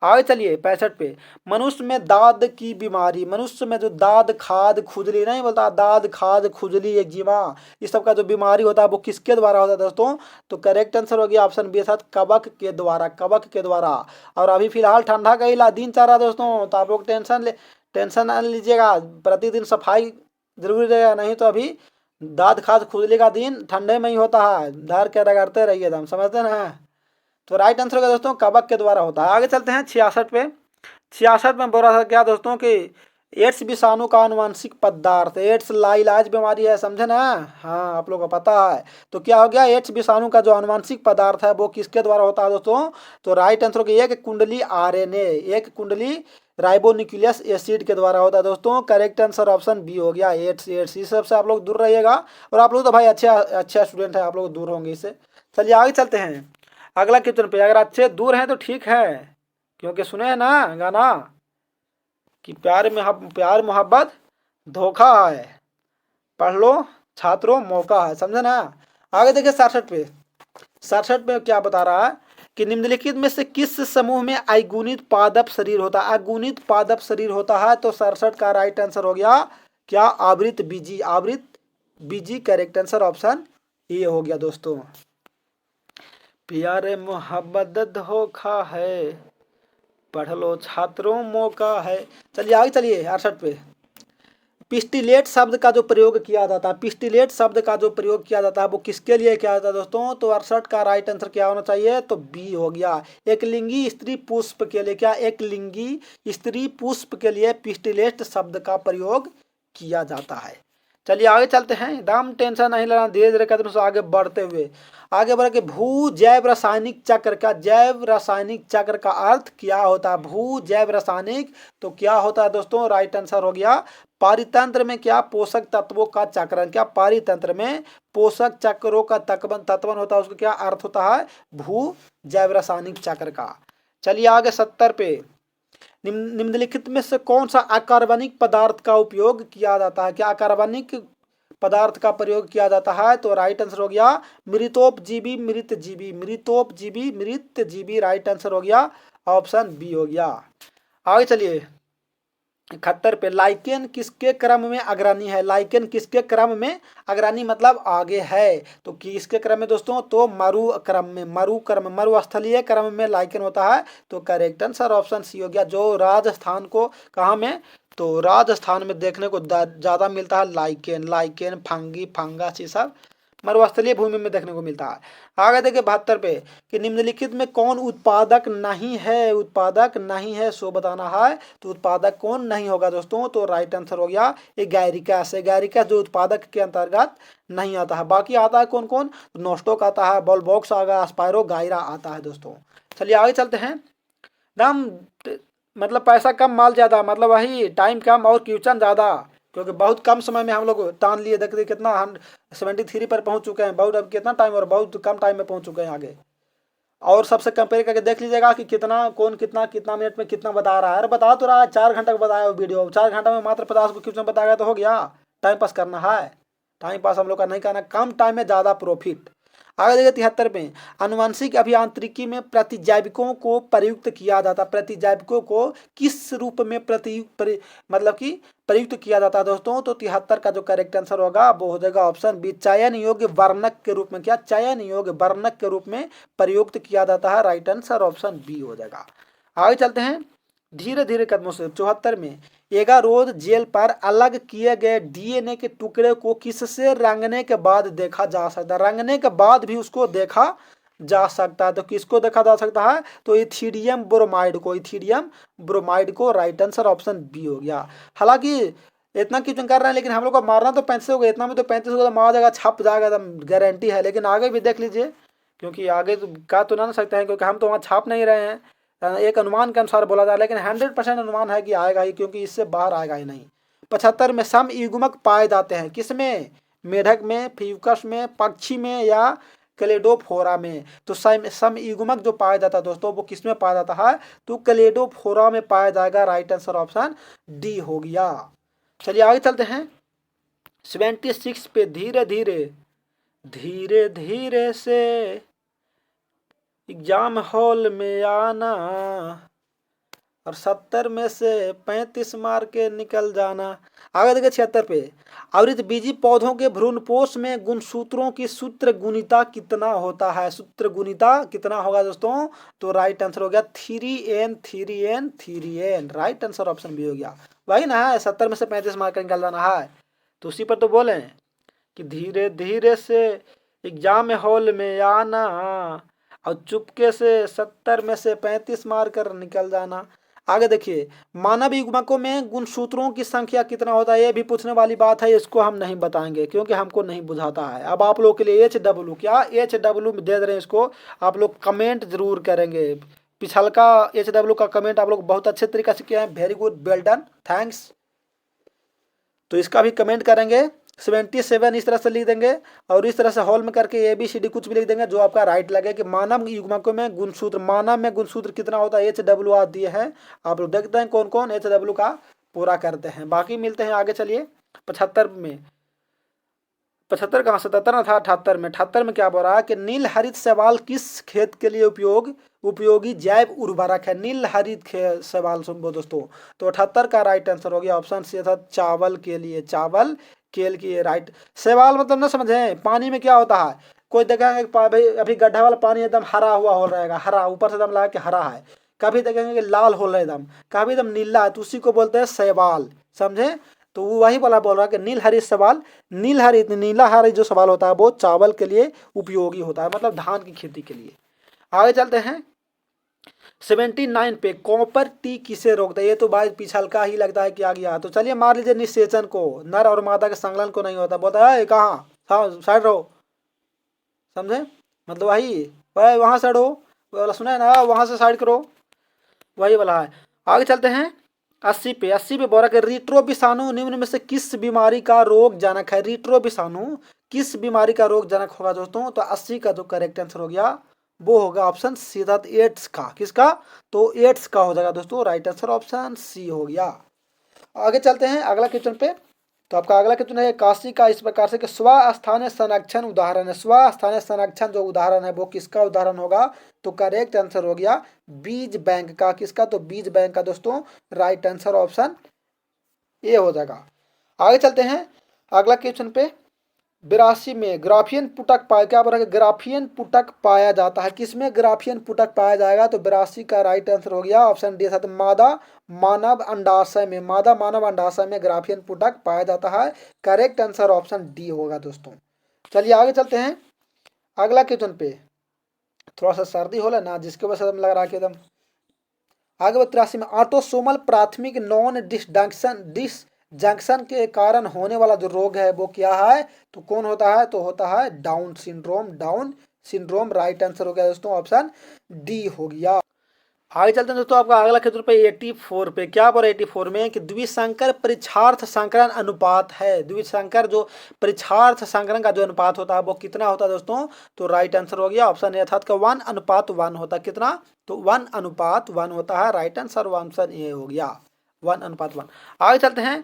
आगे चलिए 65 पे। मनुष्य में दाद की बीमारी, मनुष्य में जो दाद खाद खुजली नहीं बोलता, दाद खाद खुजली एक्जिमा, इस सब का जो बीमारी होता है वो किसके द्वारा होता है दोस्तों। तो करेक्ट आंसर हो गया ऑप्शन बी, साथ कवक के द्वारा, कवक के द्वारा। और अभी फिलहाल ठंडा का ही दिन चल रहा है दोस्तों, तो आप लोग टेंशन ना लीजिएगा, प्रतिदिन सफाई जरूरी रहेगा, नहीं तो अभी दांत खाद खुजली का दिन ठंडे में ही होता है, धर के रगड़ते रहिए दम, समझते ना। तो राइट आंसर होगा दोस्तों कवक के द्वारा होता है। आगे चलते हैं 66 पे। 66 में बोला था क्या दोस्तों कि एड्स विषाणु का आनुवांशिक पदार्थ, एड्स लाइलाज बीमारी है, समझे ना। हाँ, आप लोगों को पता है। तो क्या हो गया, एड्स विषाणु का जो आनुवांशिक पदार्थ है वो किसके द्वारा होता है दोस्तों। तो राइट आंसर होगा एक कुंडली आरएनए, एक कुंडली राइबोन्यूक्लियस एसिड के द्वारा होता है दोस्तों। करेक्ट आंसर ऑप्शन बी हो गया, एड्स। एड्स इस सबसे आप लोग दूर रहिएगा, और आप लोग तो भाई अच्छे अच्छे स्टूडेंट हैं, आप लोग दूर होंगे इससे। चलिए आगे चलते हैं अगला क्वेश्चन पे। अगर अच्छे दूर हैं तो ठीक है, क्योंकि सुने हैं ना गाना कि प्यार मोहब्बत धोखा है, पढ़ लो छात्रों मौका है, समझे ना। आगे देखिए 67 पे। 67 में क्या बता रहा है कि निम्नलिखित में से किस समूह में अगुणित पादप शरीर होता है। अगुणित पादप शरीर होता है, तो 67 का राइट आंसर हो गया क्या, आवृत बीजी। आवृत बीजी करेक्ट आंसर ऑप्शन ए हो गया दोस्तों। प्यार मोहब्बत धोखा है, पढ़ लो छात्रों मौका है। चलिए आगे चलिए 68 पे। पिस्टिलेट शब्द का जो प्रयोग किया जाता है, पिस्टिलेट शब्द का जो प्रयोग किया जाता है वो किसके लिए किया जाता है दोस्तों। तो 68 का राइट आंसर क्या होना चाहिए, तो बी हो गया, एक लिंगी स्त्री पुष्प के लिए। क्या, एक लिंगी स्त्री पुष्प के लिए पिस्टिलेट शब्द का प्रयोग किया जाता है। चलिए आगे चलते हैं, एकदम टेंशन नहीं लेना, धीरे धीरे कदम से आगे बढ़ते हुए। आगे बढ़ के भू जैव रासायनिक चक्र का, जैव रासायनिक चक्र का अर्थ क्या होता है। भू जैव रासायनिक, तो क्या होता है दोस्तों, राइट आंसर हो गया पारितंत्र में क्या, पोषक तत्वों का चक्रण। क्या, पारितंत्र में पोषक चक्रों का तत्वन होता है, उसका क्या अर्थ होता है, भू जैव रासायनिक चक्र का। चलिए आगे 70 पे। निम्नलिखित में से कौन सा अकार्बनिक पदार्थ का उपयोग किया जाता है। क्या अकार्बनिक पदार्थ का प्रयोग किया जाता है, तो राइट आंसर हो गया मृतोपजीवी मृतजीवी, मृतोपजीवी मृतजीवी, राइट आंसर हो गया ऑप्शन बी हो गया। आगे चलिए 71 पे। लाइकेन किसके क्रम में अग्रणी है। लाइकेन किसके क्रम में अग्रणी मतलब आगे है, तो किसके क्रम में दोस्तों, तो मरु क्रम में, मरुस्थलीय क्रम में लाइकेन होता है। तो करेक्ट आंसर ऑप्शन सी हो गया। जो राजस्थान को कहाँ में, तो राजस्थान में देखने को ज़्यादा मिलता है लाइकेन। लाइकेन फंगी फंगस ये सब मरुस्थलीय भूमि में देखने को मिलता है। आगे देखिए 72 पे कि निम्नलिखित में कौन उत्पादक नहीं है। उत्पादक नहीं है सो बताना है, तो उत्पादक कौन नहीं होगा दोस्तों, तो राइट आंसर हो गया एगैरिकस। एगैरिकस जो उत्पादक के अंतर्गत नहीं आता है। बाकी आता है कौन कौन, नोस्टोक आता है, बॉलबॉक्स आ गया, स्पायरो गायरा आता है दोस्तों। चलिए आगे चलते हैं। दाम मतलब पैसा कम माल ज़्यादा, मतलब वही टाइम कम और क्वेश्चन ज़्यादा, क्योंकि बहुत कम समय में हम लोग टान लिए। देखते कितना 73 पर पहुंच चुके हैं, बहुत अब कितना टाइम और बहुत कम टाइम में पहुंच चुके हैं आगे। और सबसे कंपेयर करके देख लीजिएगा कि कितना कौन कितना कितना मिनट में कितना बता रहा है। अरे बता तो रहा है 4 घंटा का बताया वो वीडियो, 4 घंटा में मात्र 50 को क्वेश्चन बताया तो हो गया। टाइम पास करना है, टाइम पास हम लोग का नहीं करना, कम टाइम में ज़्यादा प्रॉफिट। आगे देखिए 73 में। आनुवंशिक अभियांत्रिकी में प्रतिजैविकों को प्रयुक्त किया जाता। प्रतिजैविकों को किस रूप में मतलब कि प्रयुक्त किया जाता है दोस्तों, तो 73 का जो करेक्ट आंसर होगा वो हो जाएगा ऑप्शन बी, चयन योग्य वर्णक के रूप में। क्या, चयन योग्य वर्णक के रूप में प्रयुक्त किया जाता है, राइट आंसर ऑप्शन बी हो जाएगा। आगे चलते हैं धीरे धीरे कदमों से। 74 में एगारोज जेल पर अलग किए गए डीएनए के टुकड़े को किससे रंगने के बाद देखा जा सकता है। रंगने के बाद भी उसको देखा जा सकता है, तो किसको देखा जा सकता है, तो इथीडियम ब्रोमाइड को, इथीडियम ब्रोमाइड को, राइट आंसर ऑप्शन बी हो गया। हालांकि इतना क्वेश्चन कर रहे हैं, लेकिन हम लोग को मारना तो 35 होगा, इतना में तो 35 होगा, मार जाएगा, छप जाएगा, एकदम गारंटी है। लेकिन आगे भी देख लीजिए, क्योंकि आगे तो कह तो ना सकते हैं, क्योंकि हम तो वहाँ छाप नहीं रहे हैं, एक अनुमान के अनुसार बोला जाए, लेकिन 100% अनुमान है कि आएगा ही, क्योंकि इससे बाहर आएगा ही नहीं। 75 में समयुग्मक पाए जाते हैं किसमें, मेढक में, फ्यूकस में, पक्षी में या क्लेडोफोरा में। तो समयुग्मक जो पाया जाता है दोस्तों वो किसमें पाया जाता है, तो क्लेडोफोरा में पाया जाएगा, राइट आंसर ऑप्शन डी हो गया। चलिए आगे चलते हैं 76 पे। धीरे धीरे धीरे धीरे से एग्जाम हॉल में आना और 70 में से 35 मार के निकल जाना। आगे देखिए 76 पे। आवृत बीजी पौधों के भ्रूणपोष में गुणसूत्रों की सूत्र गुणिता कितना होता है। सूत्र गुणिता कितना होगा दोस्तों, तो राइट आंसर हो गया 3n 3n 3n, right answer option B हो गया। वही ना है, 70 में से 35 मार्क निकाल जाना है। तो उसी पर तो बोले कि धीरे धीरे से एग्जाम हॉल में आना और चुपके से 70 में से 35 मार्क कर निकल जाना। आगे देखिए, मानव युग्मकों में गुणसूत्रों की संख्या कितना होता है, ये भी पूछने वाली बात है। इसको हम नहीं बताएंगे क्योंकि हमको नहीं बुझाता है। अब आप लोग के लिए HW, क्या HW दे रहे हैं इसको, आप लोग कमेंट जरूर करेंगे। पिछल का HW का कमेंट आप लोग बहुत अच्छे तरीके से किया है, very good, well done, thanks. तो इसका भी कमेंट करेंगे, 77 इस तरह से लिख देंगे और इस तरह से हॉल में करके ABCD कुछ भी लिख देंगे जो आपका राइट लगे कि मानव युग्मकों में गुणसूत्र, मानव में गुणसूत्र कितना होता है, HW आज दिए हैं। आप लोग देखते हैं कौन कौन HW का पूरा करते हैं। बाकी मिलते हैं आगे, चलिए 75 में, 75 कहाँ, 77 ना था, 78 में। 78 में क्या बोल रहा है कि नील हरित शैवाल किस खेत के लिए उपयोगी जैव उर्वरक है। नील हरित शैवाल सुनो दोस्तों, तो 78 का राइट आंसर हो गया ऑप्शन सी था, चावल के लिए, चावल केल की राइट। शैवाल मतलब ना समझे, पानी में क्या होता है, कोई देखेंगे भाई अभी गड्ढा वाला पानी एकदम हरा हुआ हो रहेगा, हरा ऊपर से एकदम लगा कि हरा है, कभी देखेंगे कि लाल हो रहा है एकदम, कभी एकदम नीला है, तो उसी को बोलते हैं शैवाल, समझे। तो वही वाला बोल रहा है कि नील हरित सवाल, नील हरित, नीला हरित जो सवाल होता है वो चावल के लिए उपयोगी होता है, मतलब धान की खेती के लिए। आगे चलते हैं 79 पे, कॉपर टी किसे रोकता है। ये तो भाई पिछल का ही लगता है कि आ गया। तो चलिए मान लीजिए निषेचन को, नर और मादा के संलग्न को नहीं होता, बोलता है कहाँ साइड रहो, समझे, मतलब वही भाई वहाँ साइड हो, वाला सुना है ना, वहाँ से साइड करो, वही वाला है। आगे चलते हैं 80 पे, 80 पे बोला कि रीट्रो विषाणु निम्न में से किस बीमारी का रोग जनक है। रीट्रो विषाणु किस बीमारी का रोग जनक होगा दोस्तों, तो 80 का जो करेक्ट आंसर हो गया वो होगा ऑप्शन सी, एड्स का। किसका, तो एड्स का हो जाएगा दोस्तों, राइट आंसर ऑप्शन सी हो गया। आगे चलते हैं अगला क्वेश्चन पे। तो आपका अगला क्वेश्चन है काशी का इस प्रकार से कि स्वस्थानीय संरक्षण उदाहरण है। स्वस्थानीय संरक्षण जो उदाहरण है वो किसका उदाहरण होगा, तो करेक्ट आंसर हो गया बीज बैंक का। किसका, तो बीज बैंक का दोस्तों, राइट आंसर ऑप्शन ए हो जाएगा। आगे चलते हैं अगला क्वेश्चन पे। 82 में ग्राफियन पुटक पाया, क्या बोला, ग्राफियन पुटक पाया जाता है। किसमें ग्राफियन पुटक पाया जाएगा, तो 82 का राइट आंसर हो गया ऑप्शन डी था, तो मादा मानव अंडाशय में, मादा मानव अंडाशय में ग्राफियन पुटक पाया जाता है। करेक्ट आंसर ऑप्शन डी होगा दोस्तों। चलिए आगे चलते हैं अगला क्वेश्चन पे। थोड़ा सा सर्दी हो ना, जिसके वजह से लग रहा है कि एकदम आगे 83 में ऑटोसोमल प्राथमिक नॉन डिसजंक्शन के कारण होने वाला जो रोग है वो क्या है, तो कौन होता है, तो होता है down syndrome. Down syndrome right answer हो गया दोस्तों, ऑप्शन डी हो गया। आगे चलते हैं दोस्तों आपका अगला क्षेत्र पे 84 पे, क्या बोल 84 में कि द्विसंकर परीक्षार्थ संकरण अनुपात है। द्विसंकर जो परीक्षार्थ संकरण का जो अनुपात होता है वो कितना होता है दोस्तों, तो राइट आंसर हो गया ऑप्शन ए, अर्थात का 1:1 होता है। कितना, तो 1:1 होता है, राइट आंसर ऑप्शन ए हो गया 1:1। आगे चलते हैं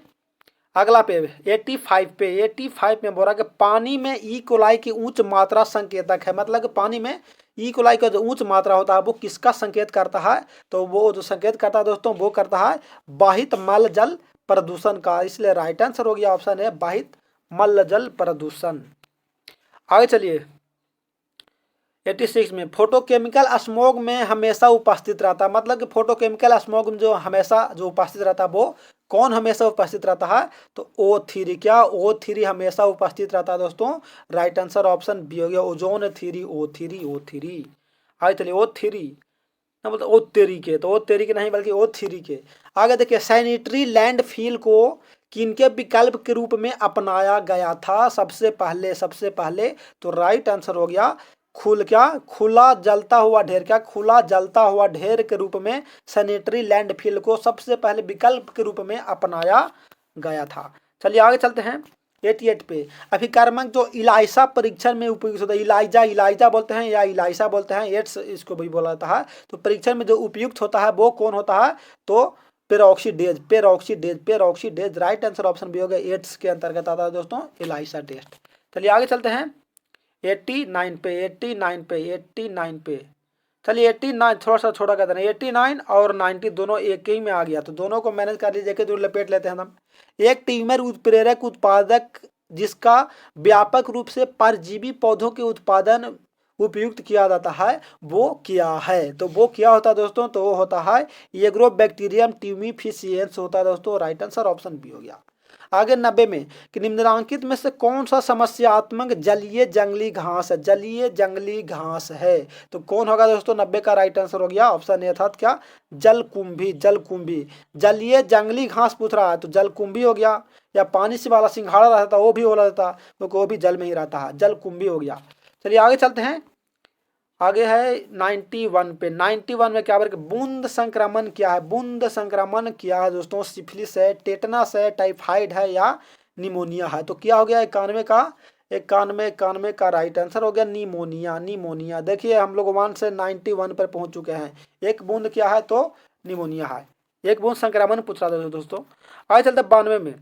अगला पे 85 पे। 85 में बोल रहा है कि पानी में ई कोलाई की उच्च मात्रा संकेतक है। मतलब कि पानी में ई कोलाई का जो उच्च मात्रा होता है वो किसका संकेत करता है, तो वो जो संकेत करता है दोस्तों वो करता है बाहित मल जल प्रदूषण का। इसलिए राइट आंसर हो गया ऑप्शन है बाहित मल जल प्रदूषण। आगे चलिए 86 में फोटोकेमिकल स्मोग में हमेशा उपस्थित रहता, मतलब कि फोटोकेमिकल स्मोग में जो हमेशा जो उपस्थित रहता है वो कौन हमेशा उपस्थित रहता है, तो O3। क्या, O3 हमेशा उपस्थित रहता है दोस्तों, राइट आंसर ऑप्शन बी हो गया ओजोन थ्री, O3। आगे चलिए O3 ना, मतलब O3 के, तो O3 के नहीं बल्कि O3 के। आगे देखिए सैनिटरी लैंडफिल को किनके विकल्प के रूप में अपनाया गया था सबसे पहले, तो राइट आंसर हो गया खुला जलता हुआ ढेर। क्या, खुला जलता हुआ ढेर के रूप में सैनिटरी लैंडफिल को सबसे पहले विकल्प के रूप में अपनाया गया था। चलिए आगे चलते हैं 88 पे। अभिकर्मक जो इलाइसा परीक्षण में उपयुक्त होता है, इलाइजा बोलते हैं या इलाइसा बोलते हैं, एड्स इसको भी बोला जाता है। तो परीक्षण में जो उपयुक्त होता है वो कौन होता है, तो पेरोक्सीडेज। राइट आंसर ऑप्शन भी हो गया, एड्स के अंतर्गत आता है दोस्तों इलाइसा टेस्ट। चलिए आगे चलते हैं 89 पे। चलिए 89 थोड़ा सा छोटा कर देना, 89 और 90 दोनों एक ही में आ गया, तो दोनों को मैनेज कर लीजिए कि जो लपेट लेते हैं हम। एक ट्यूमर उत्प्रेरक उत्पादक जिसका व्यापक रूप से परजीवी पौधों के उपयुक्त किया जाता है वो क्या है। तो वो क्या होता है दोस्तों, तो वो होता है एग्रोबैक्टीरियम ट्यूमिफिशियंस होता है दोस्तों। राइट आंसर ऑप्शन बी हो गया। आगे 90 में कि निम्नलिखित में से कौन सा समस्यात्मक जलीय जंगली घास है, जलीय जंगली घास है, तो कौन होगा दोस्तों। 90 का राइट आंसर हो गया ऑप्शन ए अर्थात क्या, जलकुंभी। जलकुंभी जलीय जंगली घास पूछ रहा है तो जलकुंभी हो गया। या पानी से वाला सिंघाड़ा रहता वो भी हो रहता, क्योंकि वो भी जल में ही रहता है, जलकुंभी हो गया। चलिए आगे चलते हैं। आगे है 91 पे। 91 में क्या बोले, बूंद संक्रमण क्या है। बूंद संक्रमण क्या है दोस्तों, सिफिलिस है, टेटनस है, टाइफाइड है या निमोनिया है। तो क्या हो गया 91 का, 91 का राइट आंसर हो गया निमोनिया। निमोनिया देखिए हम लोग 1 से 91 पर पहुंच चुके हैं। एक बूंद क्या है तो निमोनिया है, एक बूंद संक्रमण पूछ रहा था दोस्तों। आगे चलते 92 में।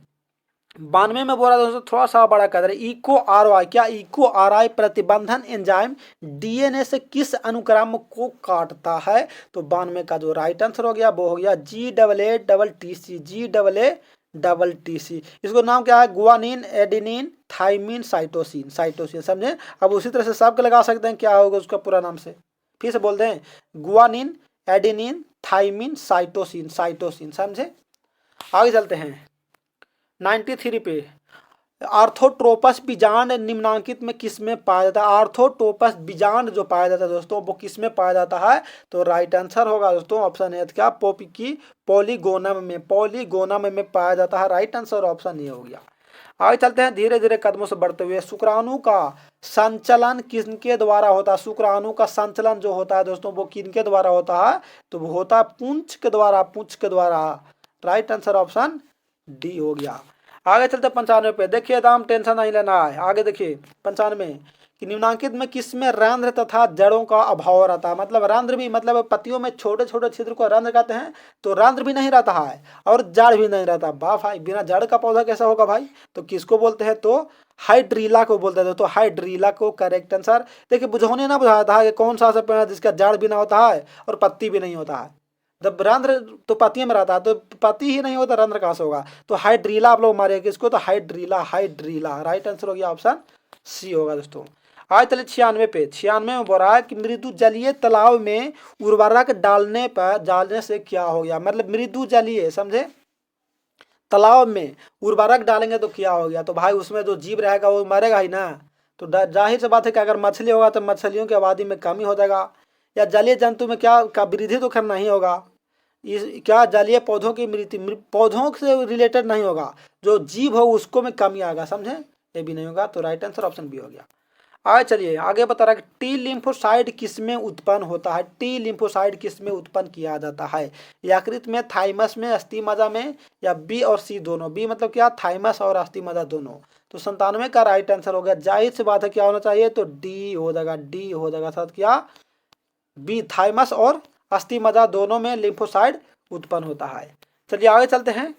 92 में बोला दोस्तों थोड़ा सा बड़ा कदर, इको आर आई, क्या इको आर आई प्रतिबंधन एंजाइम डीएनए से किस अनुक्रम को काटता है। तो 92 का जो राइट आंसर हो गया वो हो गया GAA+TC, GAA+TC। इसको नाम क्या है, guanine, adenine, thymine, cytosine. Cytosine समझे। अब उसी तरह से सबके लगा सकते हैं, क्या होगा उसका पूरा नाम से, फिर से बोलते हैं guanine, adenine, thymine, cytosine. Cytosine समझे। आगे चलते हैं 93 पे। आर्थोट्रोपस बीजांड निम्नांकित में किस में पाया जाता है। आर्थोट्रोपस बीजांड जो पाया जाता है दोस्तों वो किस में पाया जाता है, तो राइट आंसर होगा दोस्तों ऑप्शन ए क्या, पॉलीगोनम में। पॉलीगोनम में पाया जाता है, राइट आंसर ऑप्शन ए हो गया। आगे चलते हैं धीरे धीरे कदमों से बढ़ते हुए। शुक्राणु का संचलन किनके द्वारा होता है। शुक्राणु का संचलन जो होता है दोस्तों वो किनके द्वारा होता है, तो वो होता है पुंछ के द्वारा। पुंछ के द्वारा, राइट आंसर ऑप्शन डी हो गया। आगे चलते 95 पे। देखिए दाम टेंशन नहीं लेना है। आगे देखिए 95 कि निम्नांकित में किसमें रंध्र तथा जड़ों का अभाव रहता है। मतलब रंध्र भी, मतलब पत्तियों में छोटे छोटे छिद्र को रंध्र कहते हैं, तो रंध्र भी नहीं रहता है और जड़ भी नहीं रहता। वाह भाई, बिना जड़ का पौधा कैसा होगा भाई। तो किसको बोलते हैं, तो हाइड्रीला को बोलते हैं। तो हाइड्रीला को करेक्ट आंसर। देखिए बुझौने ना बुझाया था कि कौन सा पेड़ है जिसका जड़ भी ना होता है और पत्ती भी नहीं होता है। जब रंध्र तो पत्तियों में रहता है, तो पत्ती ही नहीं होता, रंध्र कहाँ से होगा। तो हाइड्रीला आप लोग मारिए किसको, तो हाइड्रीला। हाइड्रीला राइट आंसर हो गया ऑप्शन सी होगा दोस्तों। आज चलिए 96 पे। 96 में बोल रहा है कि मृदु जलीय तालाब में उर्वरक डालने से क्या हो गया। मतलब मृदु जलीय समझे, तालाब में उर्वरक डालेंगे तो क्या हो गया, तो भाई उसमें जो जीव रहेगा वो मरेगा ही ना। तो जाहिर सी बात है कि अगर मछली होगा तो मछलियों की आबादी में कमी हो जाएगा। या जलीय जंतु में क्या का वृद्धि तो करना ही होगा। इस क्या जलीय पौधों की मृत्यु, पौधों से रिलेटेड नहीं होगा, जो जीव हो उसको में कमी आएगा समझे, ये भी नहीं होगा। तो राइट आंसर ऑप्शन बी हो गया। आगे चलिए आगे बता रहा है कि टी लिम्फोसाइड किस में उत्पन्न होता है। टी लिम्फोसाइड किस में उत्पन्न किया जाता है। यकृत में, थाइमस में, अस्थिमज्जा में, या बी और सी दोनों। बी मतलब क्या, थाइमस और अस्थिमज्जा दोनों। तो 97 का राइट आंसर हो गया। जाहिर सी बात है क्या होना चाहिए, तो डी हो जाएगा। डी हो जाएगा साथ क्या, बी थाइमस और अस्थिमज्जा दोनों में लिम्फोसाइड उत्पन्न होता है। चलिए आगे चलते हैं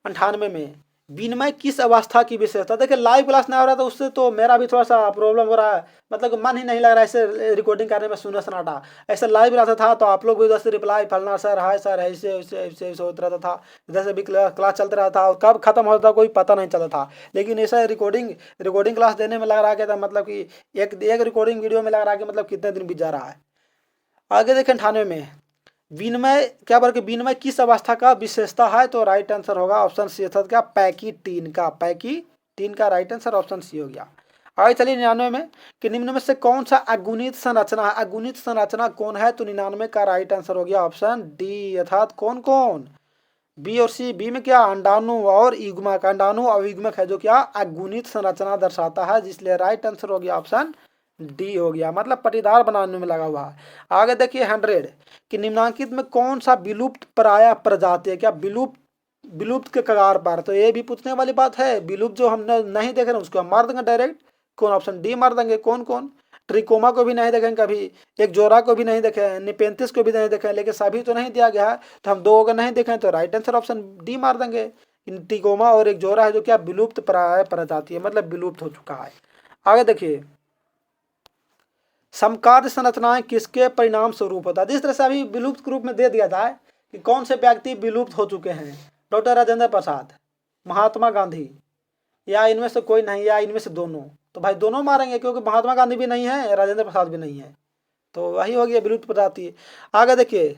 98 में। विनिमय किस अवस्था की विशेषता। देखिए लाइव क्लास नहीं हो रहा था उससे तो मेरा भी थोड़ा सा प्रॉब्लम हो रहा है, मतलब कि मन ही नहीं लग रहा है ऐसे रिकॉर्डिंग करने में, सुना सन्नाटा। ऐसे लाइव रहता था तो आप लोग भी उधर से रिप्लाई फलना सर, हाय सर, ऐसे ऐसे ऐसे ऐसे होता रहता था। इधर से भी क्लास चलता रहा था और कब खत्म होता था कोई पता नहीं चलता था। लेकिन ऐसा रिकॉर्डिंग क्लास देने में लग रहा है कि मतलब कि एक रिकॉर्डिंग वीडियो में लग रहा है कि मतलब कितने दिन बीत जा रहा है। आगे देखें 98 में। विनिमय क्या बोल के, विनिमय किस अवस्था का विशेषता है, तो राइट आंसर होगा ऑप्शन सी अर्थात क्या, पैकीटीन का। पैकीटीन का राइट आंसर ऑप्शन सी हो गया। आगे चलिए 99 में कि निम्न में से कौन सा अगुणित संरचना है। अगुणित संरचना कौन है, तो 99 का राइट आंसर हो गया ऑप्शन डी अर्थात कौन कौन, बी और सी। बी में क्या, अंडाणु और युग्मक। अंडाणु और युग्मक है जो क्या अगुणित संरचना दर्शाता है, जिसलिए राइट आंसर हो गया ऑप्शन डी हो गया, मतलब पटीदार बनाने में लगा हुआ है। आगे देखिए 100 कि निम्नांकित में कौन सा विलुप्त प्राय प्रजाति है। क्या विलुप्त के कगार पर, तो ये भी पूछने वाली बात है। विलुप्त जो हम नहीं देख रहे हैं उसको हम मार देंगे डायरेक्ट, कौन, ऑप्शन डी मार देंगे। कौन कौन, ट्रिकोमा को भी नहीं देखेंगे कभी, एक जोरा को भी नहीं देखे, निपेंथिस को भी नहीं देखे, लेकिन सभी तो नहीं दिया गया है तो हम दो अगर नहीं देखें तो राइट आंसर ऑप्शन डी मार देंगे। ट्रिकोमा और एक जोरा है जो क्या विलुप्त प्राय प्रजाति है, मतलब विलुप्त हो चुका है। आगे देखिए समकार्य संरचनाएं किसके परिणाम स्वरूप होता है। जिस तरह से अभी विलुप्त के रूप में दे दिया जाए कि कौन से व्यक्ति विलुप्त हो चुके हैं, डॉक्टर राजेंद्र प्रसाद, महात्मा गांधी, या इनमें से कोई नहीं, या इनमें से दोनों, तो भाई दोनों मारेंगे, क्योंकि महात्मा गांधी भी नहीं है, राजेंद्र प्रसाद भी नहीं है, तो वही हो गया, विलुप्त प्रजाति। आगे देखिए,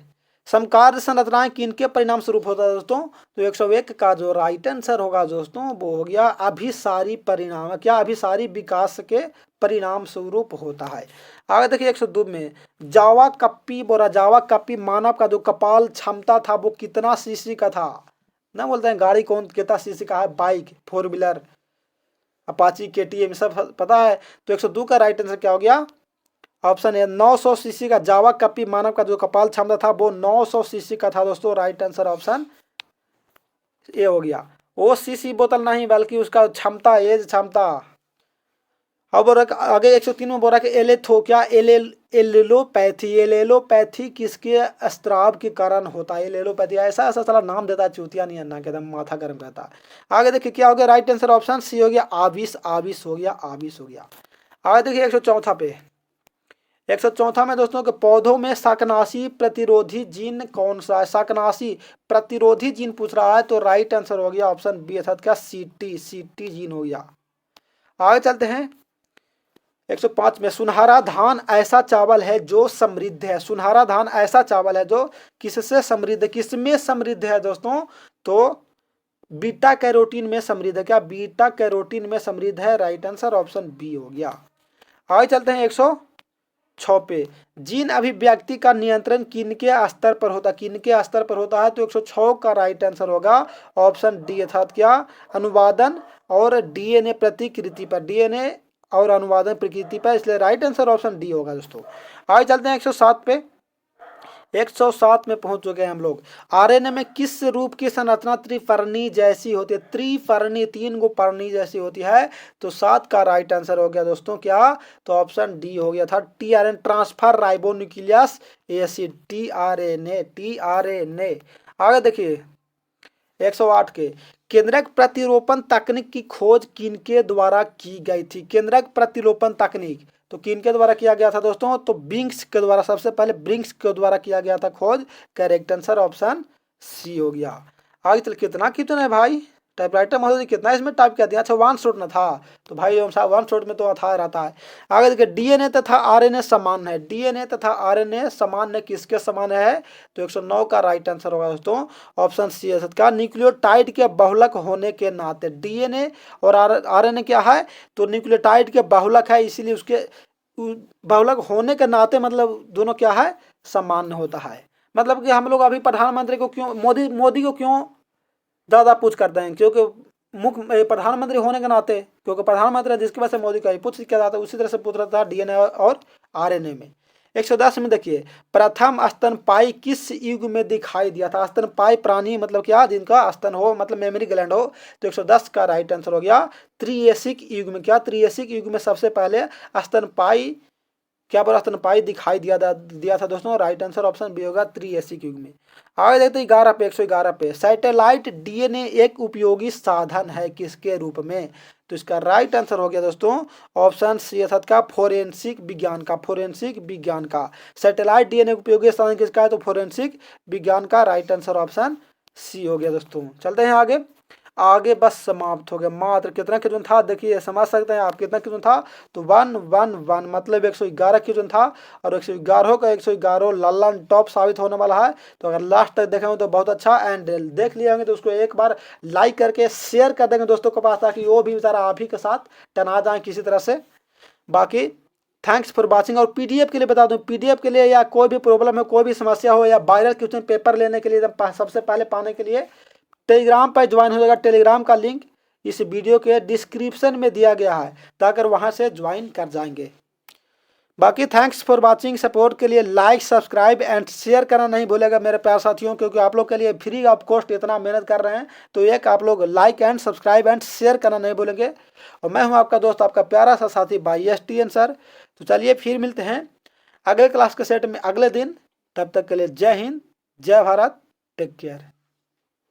समकार्य संरचनाएं किनके परिणाम स्वरूप होता है दोस्तों? तो 101 का जो राइट आंसर होगा दोस्तों वो हो गया अभिसारी परिणाम। क्या? अभिसारी विकास के परिणाम स्वरूप होता है। आगे देखिए 102 में, जावा कप्पी बोरा, जावा कप्पी मानव का जो कपाल क्षमता था वो कितना सीसी का था? ना बोलते हैं गाड़ी कौन कितना सीसी का है, बाइक, 4 व्हीलर, अपाची, केटीएम, सब पता है। तो 102 का राइट आंसर क्या हो गया? ऑप्शन ए 900 सीसी का जावा कप्पी मानव का जो कपाल क्षमता था वो 900 सीसी का था दोस्तों। राइट आंसर ऑप्शन ए हो गया। वो सीसी बोतल नहीं बल्कि उसका क्षमता, एज क्षमता। अब आगे 103 में बोल रहा है कि एलेथो, क्या एलेलोपैथी, एलेलोपैथी किसके स्त्राव के कारण होता है? एलेलोपैथी ऐसा ऐसा साला नाम देता है चूतिया नहीं अन्ना के, एकदम माथा गर्म करता है। आगे देखिए क्या हो गया? राइट आंसर ऑप्शन सी हो गया आविष, आविष हो गया, आविष हो गया। आगे देखिए 104 पे, 104 में दोस्तों के पौधों में शाकनाशी प्रतिरोधी जीन कौन सा है? शाकनाशी प्रतिरोधी जीन पूछ रहा है, तो राइट आंसर हो गया ऑप्शन बी अर्थात क्या सीटी, सीटी जीन हो गया। आगे चलते हैं 105 में, सुनहरा धान ऐसा चावल है जो समृद्ध है। सुनहरा धान ऐसा चावल है जो किससे समृद्ध, किसमें समृद्ध है दोस्तों? तो बीटा कैरोटीन में समृद्ध है। क्या? बीटा कैरोटीन में समृद्ध है। राइट आंसर ऑप्शन बी हो गया। आगे चलते हैं 106 पे, जीन अभिव्यक्ति का नियंत्रण किनके स्तर पर होता है? किनके स्तर पर होता है? तो 106 का राइट आंसर होगा ऑप्शन डी अर्थात क्या अनुवादन और डीएनए प्रतिकृति पर, डीएनए और अनुवादन प्रकृति पर, इसलिए राइट आंसर ऑप्शन डी होगा दोस्तों। आगे चलते हैं 107 पे, 107 में पहुंच चुके हैं हम लोग। आरएनए में किस रूप की संरचना त्रिपर्णी जैसी होती है? त्रिपर्णी, 3 गो पर्णी जैसी होती है। तो 7 का राइट आंसर हो गया दोस्तों क्या? तो ऑप्शन डी हो गया था TRN, transfer ribonuclease acid, tRNA, tRNA. आगे देखिए 108 के, केंद्रक प्रतिरोपण तकनीक की खोज किनके द्वारा की गई थी? केंद्रक प्रतिरोपण तकनीक तो किनके द्वारा किया गया था दोस्तों? तो बिंक्स के द्वारा, सबसे पहले ब्रिंक्स के द्वारा किया गया था खोज। करेक्ट आंसर ऑप्शन सी हो गया। आगे चल, कितना कितने है भाई? टाइपराइटर महोदय कितना इसमें टाइप कर दिया? अच्छा 1 शॉट न था, तो भाई 1 शॉट में तो था रहता है। आगे देखिए डीएनए तथा आरएनए समान है। डीएनए तथा आरएनए समान है, किसके समान है? तो 109 का राइट आंसर होगा दोस्तों ऑप्शन सी है। क्या? न्यूक्लियोटाइड के बहुलक होने के नाते डीएनए और आरएनए क्या है? तो न्यूक्लियोटाइड के बहुलक है, इसीलिए उसके बहुलक होने के नाते मतलब दोनों क्या है? सामान्य होता है। मतलब कि हम लोग अभी प्रधानमंत्री को क्यों, मोदी को क्यों ज़्यादा पूछ करते हैं? क्योंकि मुख्य प्रधानमंत्री होने के नाते, क्योंकि प्रधानमंत्री जिसकी वजह से मोदी का ही पूछ किया जाता है, उसी तरह से पूछ रहा था डीएनए और आरएनए में। 110 में देखिए, प्रथम स्तनपायी किस युग में दिखाई दिया था? स्तनपायी प्राणी मतलब क्या? जिनका स्तन हो, मतलब मेमोरी ग्लैंड हो। तो 110 का राइट आंसर हो गया त्रिएसिक युग में। क्या? त्रिएसिक युग में सबसे पहले स्तनपायी, क्या बोला? स्तनपायी दिखाई दिया था दोस्तों। राइट आंसर ऑप्शन बी होगा त्रिएसिक युग में। आगे देखते हैं 11 पे, 111 पे, सैटेलाइट डीएनए एक उपयोगी साधन है किसके रूप में? तो इसका राइट आंसर हो गया दोस्तों ऑप्शन सी अर्थात का फोरेंसिक विज्ञान का, फोरेंसिक विज्ञान का। सैटेलाइट डीएनए उपयोगी साधन किसका है? तो फोरेंसिक विज्ञान का। राइट आंसर ऑप्शन सी हो गया दोस्तों। चलते हैं आगे। आगे बस समाप्त हो गया। मात्र कितना क्वेश्चन था देखिए, समझ सकते हैं आप कितना क्वेश्चन था? तो 111 मतलब 111 क्वेश्चन था, और 111 का 111 लल्लन टॉप साबित होने वाला है। तो अगर लास्ट तक देखेंगे तो बहुत अच्छा, एंड देख लिए होंगे तो उसको एक बार लाइक करके शेयर कर देंगे दोस्तों के पास, ताकि वो भी बेचारा आप ही के साथ टना जाए किसी तरह से। बाकी थैंक्स फॉर वॉचिंग। और पीडीएफ के लिए बता दूं, पीडीएफ के लिए या कोई भी प्रॉब्लम है, कोई भी समस्या हो, या वायरल क्वेश्चन पेपर लेने के लिए सबसे पहले पाने के लिए टेलीग्राम पर ज्वाइन हो जाएगा। टेलीग्राम का लिंक इस वीडियो के डिस्क्रिप्शन में दिया गया है, ताकि वहां से ज्वाइन कर जाएंगे। बाकी थैंक्स फॉर वाचिंग। सपोर्ट के लिए लाइक, सब्सक्राइब एंड शेयर करना नहीं भूलेगा मेरे प्यारे साथियों, क्योंकि आप लोग के लिए फ्री ऑफ कॉस्ट इतना मेहनत कर रहे हैं, तो एक आप लोग like and subscribe and share करना नहीं भूलेंगे। और मैं हूं आपका दोस्त, आपका प्यारा सा साथी भाई STN सर। तो चलिए फिर मिलते हैं अगले क्लास के सेट में अगले दिन। तब तक के लिए जय हिंद, जय भारत, टेक केयर।